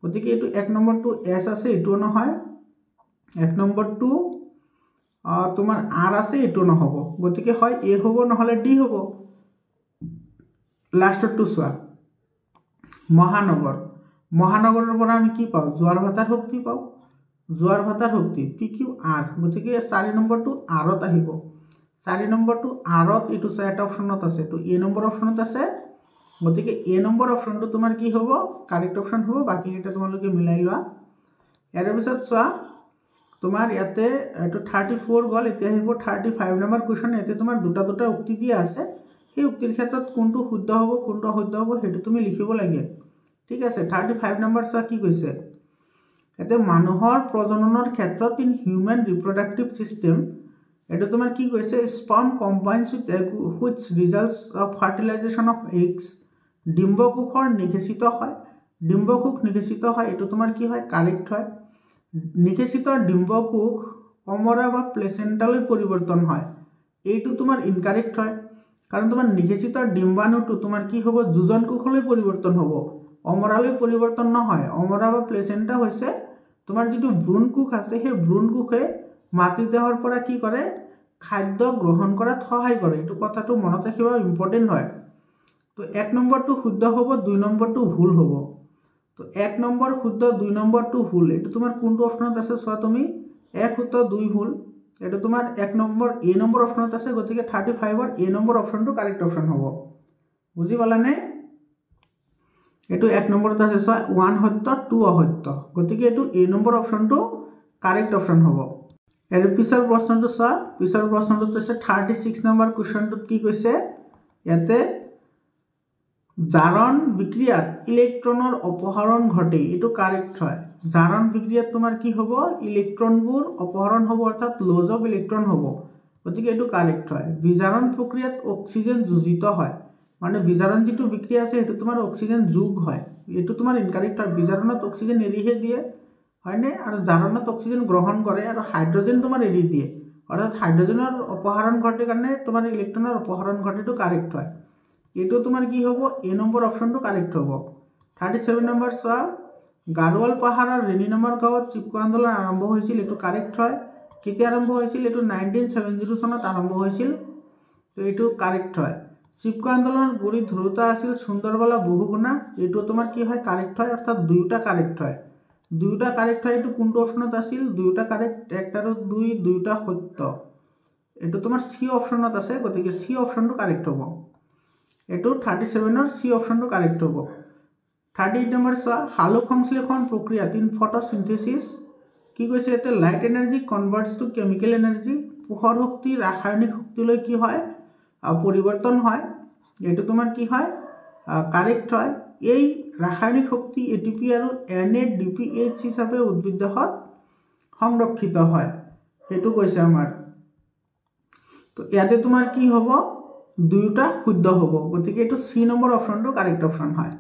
গতিকে এইটো 1 নম্বৰটো এছ আছে, এইটোও নহয়। 1 নম্বৰটো তোমাৰ আৰ আছে, এইটো নহ'ব, গতিকে হয় এ হ'ব নহ'লে ডি হ'ব। লাষ্টৰটো চোৱা, মহানগৰ। মহানগৰৰ পৰা আমি কি পাওঁ, জোৱাৰ ভাটাৰ শক্তি পাওঁ, জোৱাৰ ভাটাৰ শক্তি পি কিউ আৰ, গতিকে 4 নম্বৰটো আৰত আহিব। 4 নম্বৰটো আৰত, এইটো এটা অপশ্যনত আছে, এইটো এ নম্বৰ অপশ্যনত আছে, গতিকে এ নম্বৰ অপশ্যনটো তোমাৰ কি হ'ব, কাৰেক্ট অপশ্যন হ'ব। বাকীকেইটা তোমালোকে মিলাই লোৱা। ইয়াৰ পিছত চোৱা, তোমাৰ ইয়াতে এইটো 34 গ'ল, এতিয়া আহিব 35 নম্বৰ কুৱেশ্যন। ইয়াতে তোমাৰ দুটা উক্তি দিয়া আছে, সেই উক্তিৰ ক্ষেত্ৰত কোনটো শুদ্ধ হ'ব কোনটো অশুদ্ধ হ'ব সেইটো তুমি লিখিব লাগে, ঠিক আছে। 35 নম্বৰ চোৱা কি কৈছে, ইয়াতে মানুহৰ প্ৰজননৰ ক্ষেত্ৰত ইন হিউমেন ৰিপ্ৰডাক্টিভ চিষ্টেম, এইটো তোমাৰ কি কৈছে, sperm combines with egg which results of fertilisation of eggs, ডিম্বকোষৰ নিষেচিত হয়, ডিম্বকোষ নিষেচিত হয়, এইটো তোমাৰ কি হয়, কাৰেক্ট হয়। নিষেচিত ডিম্বকোষ অমৰা বা প্লেচেণ্টালৈ পৰিৱৰ্তন হয়, এইটো তোমাৰ ইনকাৰেক্ট হয়। কাৰণ তোমাৰ নিষেচিত ডিম্বাণুটো তোমাৰ কি হ'ব, যোজন কোষলৈ পৰিৱৰ্তন হ'ব, অমৰালৈ পৰিৱৰ্তন নহয়। অমৰা বা প্লেচেণ্টা হৈছে তোমাৰ যিটো ভ্ৰূণ কোষ আছে, সেই ভ্ৰূণ কোষে মাতৃদেহৰ পৰা কি কৰে, খাদ্য গ্ৰহণ কৰাত সহায় কৰে, এইটো কথাটো মনত ৰাখিবা, ইম্পৰ্টেণ্ট হয়। তো 1 নম্বৰটো শুদ্ধ হ'ব, 2 নম্বৰটো ভুল হ'ব। তো 1 নম্বৰ শুদ্ধ, 2 নম্বৰটো ভুল, এইটো তোমাৰ কোনটো অপশ্যনত আছে চোৱা তুমি, 1 শুদ্ধ 2 ভুল, এইটো তোমাৰ 1 নম্বৰ এ নম্বৰ অপশ্যনত আছে, গতিকে 35ৰ এ নম্বৰ অপশ্যনটো কাৰেক্ট অপশ্যন হ'ব। বুজি পালানে? এইটো 1 নম্বৰত আছে চোৱা, 1 সত্য 2 অসত্য, গতিকে এইটো এ নম্বৰ অপশ্যনটো কাৰেক্ট অপশ্যন হ'ব। ইয়াৰ পিছৰ প্ৰশ্নটো চোৱা, পিছৰ প্ৰশ্নটোত হৈছে 36 নম্বৰ কুৱেশ্যনটোত কি কৈছে, ইয়াতে জাৰণ বিক্ৰিয়াত ইলেক্ট্ৰনৰ অপহৰণ ঘটে, এইটো কাৰেক্ট হয়। জাৰণ বিক্ৰিয়াত তোমাৰ কি হ'ব, ইলেক্ট্ৰনবোৰ অপহৰণ হ'ব, অৰ্থাৎ লজ অফ ইলেক্ট্ৰন হ'ব, গতিকে এইটো কাৰেক্ট হয়। বিজাৰণ প্ৰক্ৰিয়াত অক্সিজেন যোজিত হয়, মানে বিজাৰণ যিটো বিক্ৰিয়া আছে সেইটো তোমাৰ অক্সিজেন যোগ হয়, এইটো তোমাৰ ইনকাৰেক্ট হয়। বিজাৰণত অক্সিজেন এৰিহে দিয়ে হয়নে, আৰু জাৰণত অক্সিজেন গ্ৰহণ কৰে, আৰু হাইড্ৰজেন তোমাৰ এৰি দিয়ে, অৰ্থাৎ হাইড্ৰজেনৰ অপহৰণ ঘটে কাৰণে তোমাৰ ইলেক্ট্ৰনৰ অপহৰণ ঘটেটো কাৰেক্ট হয়। এইটো তোমাৰ কি হ'ব, এ নম্বৰ অপশ্যনটো কাৰেক্ট হ'ব। 37 নম্বৰ চোৱা, গাৰোৱাল পাহাৰৰ ৰেণীনামৰ গাঁৱত চিপকো আন্দোলন আৰম্ভ হৈছিল, এইটো কাৰেক্ট হয়। কেতিয়া আৰম্ভ হৈছিল, এইটো 1970 চনত আৰম্ভ হৈছিল, তো এইটো কাৰেক্ট হয়। চিপকো আন্দোলনৰ গুৰি ধৰোঁতা আছিল সুন্দৰবালা বহুগুণা, এইটো তোমাৰ কি হয়, কাৰেক্ট হয়, অৰ্থাৎ দুয়োটা কাৰেক্ট হয়, দুয়োটা কাৰেক্ট হয়। এইটো কোনটো অপশ্যনত আছিল, দুয়োটা কাৰেক্ট, 1 আৰু 2 দুয়োটা সত্য, এইটো তোমাৰ চি অপশ্যনত আছে, গতিকে চি অপশ্যনটো কাৰেক্ট হ'ব। এইটো 37ৰ চি অপশ্যনটো কাৰেক্ট হ'ব। 38 নম্বৰ চোৱা, সালোক সংশ্লেষণ প্ৰক্ৰিয়াত ইন ফটোচিনথেচিছ কি কৈছে, ইয়াতে light energy converts to chemical energy, পোহৰ শক্তি ৰাসায়নিক শক্তিলৈ কি হয়, পৰিৱৰ্তন হয়, এইটো তোমাৰ কি হয়, কাৰেক্ট হয়। এই ৰাসায়নিক শক্তি এটিপি আৰু NADPH হিচাপে উদ্ভিদ দেহত সংৰক্ষিত হয়, সেইটো কৈছে আমাৰ। তো ইয়াতে তোমাৰ কি হ'ব, দুয়োটা শুদ্ধ হ'ব, গতিকে এইটো চি নম্বৰ অপশ্যনটো কাৰেক্ট অপশ্যন হয়।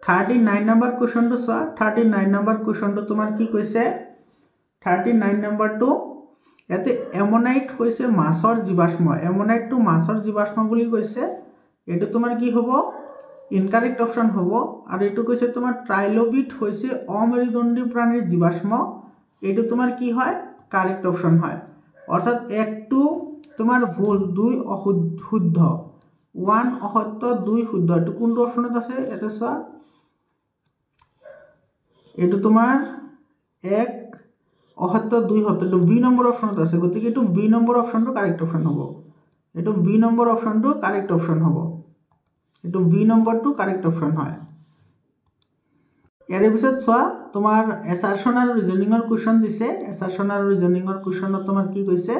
39 নম্বৰ কুৱেশ্যনটো চোৱা, 39 নম্বৰ কুৱেশ্যনটো তোমাৰ কি কৈছে, 39 নম্বৰটো ইয়াতে এমনাইট হৈছে মাছৰ জীৱাশ্ম, এমনাইটটো মাছৰ জীৱাশ্ম বুলি কৈছে, এইটো তোমাৰ কি হ'ব, ইনকাৰেক্ট অপশন হব। আৰু এইটো কৈছে তোমাৰ ট্ৰাইলবিট হৈছে অমেৰুদণ্ডী প্ৰাণীৰ জীৱাশ্ম, এইটো তোমাৰ কি হয় কাৰেক্ট অপশন হয়। অৰ্থাৎ 1টো তোমাৰ ভুল, 2 শুদ্ধ, 1 অসত্য 2 শুদ্ধ। এইটো কোনটো অপশনত আছে এটা চোৱা, এইটো তোমাৰ 1 অসত্য 2 সত্য, এইটো বি নম্বৰ অপশনত আছে, গতিকে এইটো বি নম্বৰ অপশনটো কাৰেক্ট অপশন হ'ব। এইটো বি নম্বৰ অপশনটো কাৰেক্ট অপশন হ'ব, এইটো বি নম্বৰটো কাৰেক্ট অপশন হয়। ইয়াৰ পিছত চোৱা তোমাৰ এছাৰশন আৰু ৰিজনিঙৰ কুৱেশ্যন দিছে। এছাৰশন আৰু ৰিজনিঙৰ কুৱেশ্যনত তোমাৰ কি কৈছে,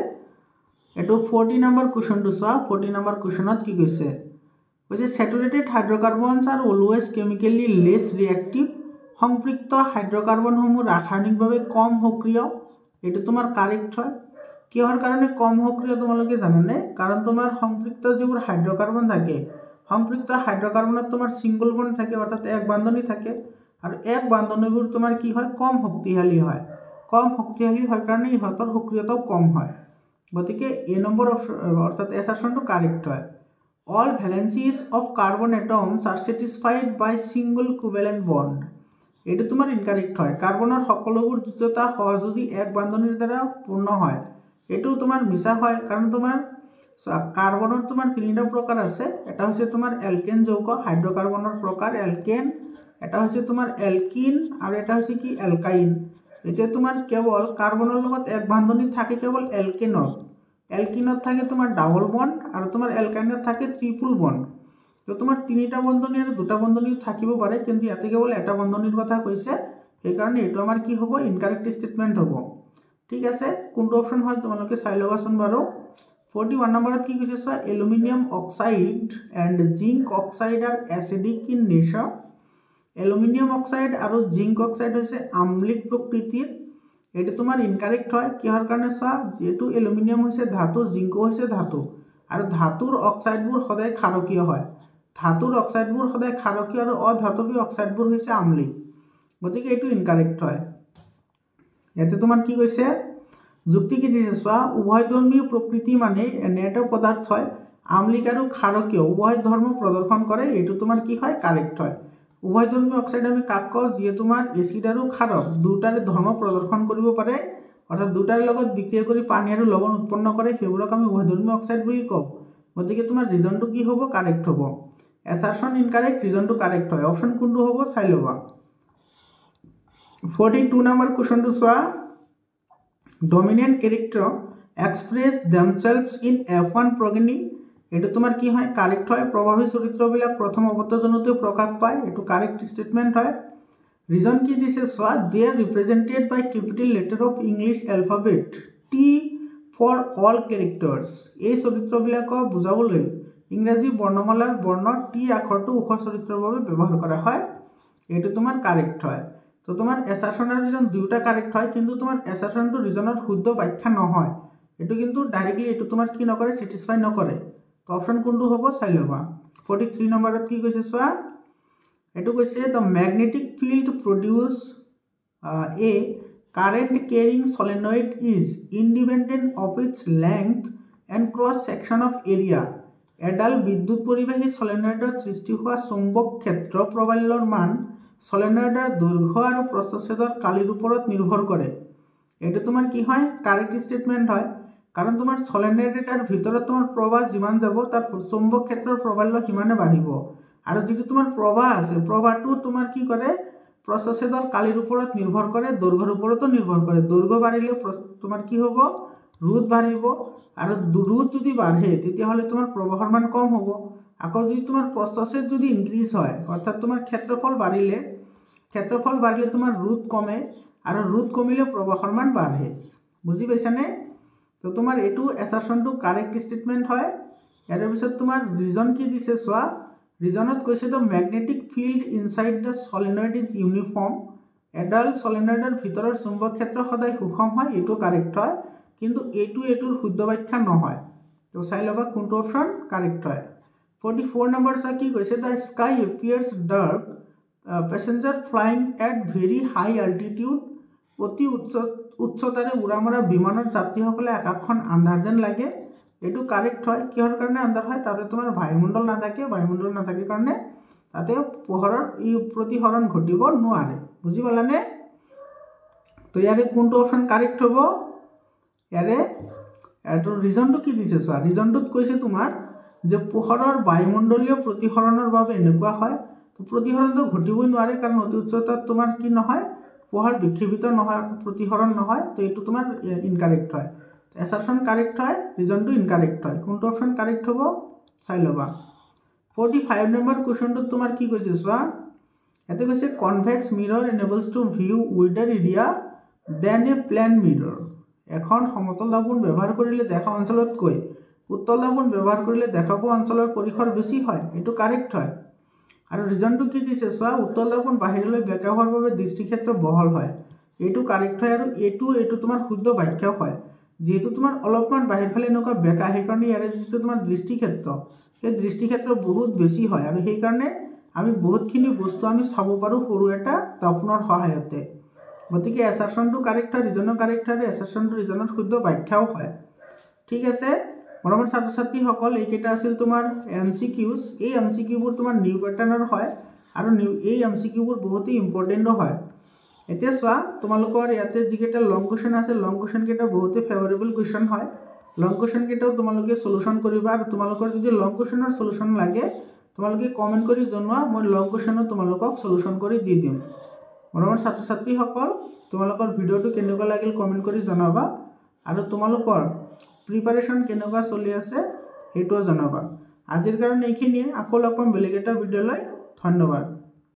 এইটো 40 নম্বৰ কুৱেশ্যনটো চোৱা। 40 নম্বৰ কুৱেশ্যনত কি কৈছে, saturated hydrocarbons are always chemically less reactive. সম্পৃক্ত হাইড্ৰকাৰ্বনসমূহ ৰাসায়নিকভাৱে কম সক্ৰিয়, এইটো তোমাৰ কাৰেক্ট হয়। কিহৰ কাৰণে কম সক্ৰিয় তোমালোকে জানানে? কাৰণ তোমাৰ সম্পৃক্ত যিবোৰ হাইড্ৰকাৰ্বন থাকে, সম্পৃক্ত হাইড্ৰকাৰ্বনত তোমাৰ সিঙ্গল বন্ড থাকে, অৰ্থাৎ এক বান্ধনী থাকে, আৰু এক বান্ধনীবোৰ তোমাৰ কি হয় কম শক্তিশালী হয়। কম শক্তিশালী হয় কাৰণে ইহঁতৰ সক্ৰিয়তাও কম হয়, গতিকে এ নম্বৰ অৰ্থাৎ এছাৰশনটো কাৰেক্ট হয়। All valencies of carbon atoms are satisfied by single covalent bond, এইটো তোমাৰ ইনকাৰেক্ট হয়। কাৰ্বনৰ সকলোবোৰ যুজতা সহযোগী এক বান্ধনীৰ দ্বাৰা পূৰ্ণ হয়, এইটো তোমাৰ মিছা হয়। কাৰণ তোমাৰ কাৰ্বনৰ তোমাৰ 3টা প্ৰকাৰ আছে, এটা হৈছে তোমাৰ এলকেন যৌগ, হাইড্ৰকাৰ্বনৰ প্ৰকাৰ এলকেন, এটা হৈছে তোমাৰ এলকিন, আৰু এটা হৈছে কি এলকাইন। এতিয়া তোমাৰ কেৱল কাৰ্বনৰ লগত এক বান্ধনী থাকে কেৱল এলকেনত, এলকিনত থাকে তোমাৰ ডাবল বন্ড, আৰু তোমাৰ এলকাইনত থাকে ট্ৰিপল বন্ড। তো তোমাৰ 3টা বন্ধনী আৰু 2টা বন্ধনী থাকিব পাৰে, কিন্তু ইয়াতে কেৱল এটা বন্ধনীৰ কথা কৈছে, সেইকাৰণে এইটো আমাৰ কি হ'ব ইনকাৰেক্ট স্টেটমেন্ট হ'ব। ঠিক আছে, কোনটো অপশন হয় তোমালোকে চাই ল'বাচোন বাৰু। 41 নম্বৰত কি কৈছে চোৱা, aluminium oxide and zinc oxide R acidic in nature. Aluminium oxide আৰু জিংক অক্সাইড হৈছে আম্লিক প্ৰকৃতিৰ, এইটো তোমাৰ ইনকাৰেক্ট হয়। কিহৰ কাৰণে চোৱা, যেহেতু এলুমিনিয়াম হৈছে ধাতু, জিংকো হৈছে ধাতু, আৰু ধাতুৰ অক্সাইডবোৰ সদায় ক্ষাৰকীয় হয়। ধাতুৰ অক্সাইডবোৰ সদায় ক্ষাৰকীয় আৰু অধাতৱী অক্সাইডবোৰ হৈছে আম্লিক, গতিকে এইটো ইনকাৰেক্ট হয়। ইয়াতে তোমাৰ কি কৈছে, যুক্তি কি দিছে চোৱা, উভয়ধৰ্মী প্ৰকৃতি মানে এনে এটা পদাৰ্থ হয় আম্লিক আৰু ক্ষাৰকীয় উভয় ধৰ্ম প্ৰদৰ্শন কৰে, এইটো তোমাৰ কি হয় কাৰেক্ট হয়। উভয়ধৰ্মী অক্সাইড আমি কাক কওঁ, যিয়ে তোমাৰ এচিড আৰু ক্ষাৰক দুটাৰে ধৰ্ম প্ৰদৰ্শন কৰিব পাৰে, অৰ্থাৎ দুটাৰ লগত বিক্ৰিয়া কৰি পানী আৰু লৱণ উৎপন্ন কৰে, সেইবোৰক আমি উভয়ধৰ্মী অক্সাইড বুলি কওঁ। গতিকে তোমাৰ ৰিজনটো কি হ'ব কাৰেক্ট হ'ব। এছাৰশন ইনকাৰেক্ট, ৰিজনটো কাৰেক্ট হয়। অপশন কোনটো হ'ব চাই ল'বা। 42 নম্বৰ কুৱেশ্যনটো চোৱা, dominant character express themselves in F1 progeny, এইটো তোমাৰ কি হয় কাৰেক্ট হয়। প্ৰভাৱী চৰিত্ৰবিলাক প্ৰথম অৱতজনতে প্ৰকাশ পায়, এইটো কাৰেক্ট স্টেটমেন্ট হয়। ৰিজন কি দিছে চোৱা, they are represented by capital letter of English alphabet T for all characters. এই চৰিত্ৰবিলাকক বুজাবলৈ ইংৰাজী বৰ্ণমালাৰ বৰ্ণ টি আখৰটো উখ চৰিত্ৰৰ বাবে ব্যৱহাৰ কৰা হয়, এইটো তোমাৰ কাৰেক্ট হয়। তো তোমাৰ এছাৰশন আৰু ৰিজন দুয়োটা কাৰেক্ট হয়, কিন্তু তোমাৰ এছাৰশনটো ৰিজনৰ শুদ্ধ ব্যাখ্যা নহয়, এইটো কিন্তু ডাইৰেক্টলি এইটো তোমাৰ কি নকৰে স্যাটিসফাই নকৰে। তো অপশন কোনটো হ'ব চাই ল'বা। 43 নম্বৰত কি কৈছে চোৱা, এইটো কৈছে the magnetic field produce A current carrying solenoid is independent of its length and cross section of area. এডাল বিদ্যুৎ পৰিবাহী সলিনয়েডত সৃষ্টি হোৱা চুম্বক ক্ষেত্ৰ প্ৰবাল্যৰ মান সলিনয়েডৰ দৈৰ্ঘ্য আৰু প্ৰস্থচ্ছেদৰ কালিৰ ওপৰত নিৰ্ভৰ কৰে, এইটো তোমাৰ কি হয় কাৰেক্ট স্টেটমেন্ট হয়। কাৰণ তোমাৰ সলিনয়েড এটাৰ ভিতৰত তোমাৰ প্ৰবাহ যিমান যাব তাৰ চুম্বক ক্ষেত্ৰৰ প্ৰবাল্য সিমানে বাঢ়িব, আৰু যিটো তোমাৰ প্ৰবাহ আছে প্ৰবাহটো তোমাৰ কি কৰে প্ৰস্থচ্ছেদৰ কালিৰ ওপৰত নিৰ্ভৰ কৰে, দৈৰ্ঘ্যৰ ওপৰতো নিৰ্ভৰ কৰে। দৈৰ্ঘ্য বাঢ়িলে তোমাৰ কি হ'ব ৰোধ বাঢ়িব, আৰু ৰোধ যদি বাঢ়ে তেতিয়াহ'লে তোমাৰ প্ৰবাহৰ মান কম হ'ব। আকৌ যদি তোমাৰ প্ৰস্থচ্ছেদ যদি ইনক্ৰিজ হয়, অৰ্থাৎ তোমাৰ ক্ষেত্ৰফল বাঢ়িলে তোমাৰ ৰোধ কমে, আৰু ৰোধ কমিলে প্ৰবাহৰ মান বাঢ়ে। বুজি পাইছানে? তো তোমাৰ এইটো এছাৰশনটো কাৰেক্ট স্টেটমেন্ট হয়। ইয়াৰ পিছত তোমাৰ ৰিজন কি দিছে চোৱা, ৰিজনত কৈছে the magnetic field inside the solenoid is uniform. এডাল সলিনয়েডৰ ভিতৰৰ চুম্বক ক্ষেত্ৰ সদায় সুষম হয়, এইটো কাৰেক্ট হয়, কিন্তু এইটোৰ শুদ্ধ ব্যাখ্যা নহয়। তো চাই ল'বা কোনটো অপশন কাৰেক্ট হয়। 44 নম্বৰ চোৱা কি কৈছে, the sky appears dark passenger flying at very high altitude. অতি উচ্চতাৰে উৰা মৰা বিমানৰ যাত্ৰীসকলে আকাশখন আন্ধাৰ যেন লাগে, এইটো কাৰেক্ট হয়। কিহৰ কাৰণে আন্ধাৰ হয়, তাতে তোমাৰ বায়ুমণ্ডল নাথাকে কাৰণে তাতে পোহৰৰ প্ৰতিসৰণ ঘটিব নোৱাৰে বুজি পালানে তো ইয়াৰে কোনটো অপশন কাৰেক্ট হ'ব ইয়াৰে এটো ৰিজনটো কি দিছে চোৱা ৰিজনটোত কৈছে তোমাৰ যে পোহৰৰ বায়ুমণ্ডলীয় প্ৰতিসৰণৰ বাবে এনেকুৱা হয় তো প্ৰতিসৰণটো ঘটিবই নোৱাৰে কাৰণ অতি উচ্চতাত তোমাৰ কি নহয় পোহৰ বিক্ষেপিত নহয় প্ৰতিসৰণ নহয় তো এইটো তোমাৰ ইনকাৰেক্ট হয় এছাৰশন কাৰেক্ট হয় ৰিজনটো ইনকাৰেক্ট হয় কোনটো অপশন কাৰেক্ট হ'ব চাই লবা 45 নম্বৰ কোৱেশ্চনটো তোমাৰ কি কৈছে চোৱা এতে কৈছে convex mirror enables to view wider area than a plane mirror এখন সমতল দাপোন ব্যৱহাৰ কৰিলে দেখা অঞ্চলতকৈ উত্তল দাপোন ব্যৱহাৰ কৰিলে দেখা পোৱা অঞ্চলৰ পৰিসৰ বেছি হয় এটো কাৰেক্ট হয় আৰু ৰিজনটো কি দিছে চোৱা উত্তল দাপোন বাহিৰলৈ বেকা হোৱাৰ বাবে দৃষ্টিক্ষেত্ৰ বহল হয় এটো কাৰেক্ট হয় আৰু এটো তোমাৰ শুদ্ধ বাক্য হয় যেহেতু তোমাৰ অলপমান বাহিৰ ফালে এনেকুৱা বেকা সেই কাৰণে ইয়াৰে যেটো তোমাৰ দৃষ্টিক্ষেত্ৰ সেই দৃষ্টিক্ষেত্ৰ বহুত বেছি হয় আৰু সেই কাৰণে আমি বহুতখিনি বস্তু আমি চাব পাৰো সৰু এটা দাপোনৰ সহায়তে গতিকে এছাৰশনটো কাৰেক্ট হয় ৰিজনো কাৰেক্ট হয় এছাৰশনটো ৰিজনৰ শুদ্ধ বাক্যও হয় ঠিক আছে মৰমৰ ছাত্ৰ ছাত্ৰীসকল এইকেইটা আছিল তোমাৰ এমসিকিউজ এই এমসিকিউবোৰ তোমাৰ নিউ প্যাটাৰ্নৰ হয় আৰু এই এমসিকিউবোৰ বহুতই ইম্পৰ্টেন্টও হয় এতিয়া চোৱা তোমালোকৰ ইয়াতে যিকেইটা লং কোৱেশ্চন আছে লং কোৱেশ্চন কেইটা বহুতই ফেভাৰেবল কোৱেশ্চন হয় লং কোৱেশ্চন কেইটাও তোমালোকে সলিউশন কৰিবা আৰু তোমালোকৰ যদি লং কোৱেশ্চনৰ সলিউশন লাগে তোমালোকে কমেন্ট কৰি জনোৱা মই লং কোৱেশ্চনো তোমালোকক সলিউশন কৰি দি দিম মৰমৰ ছাত্ৰ ছাত্ৰীসকল তোমালোকৰ ভিডিওটো কেনেকুৱা লাগিল কমেন্ট কৰি জনাবা আৰু তোমালোকৰ প্ৰিপাৰেচন কেনেকুৱা চলি আছে হেটো জনাবা আজিৰ কাৰণে এইখিনিয়ে আকৌ লগ পাম বেলেগ এটা ভিডিওলৈ ধন্যবাদ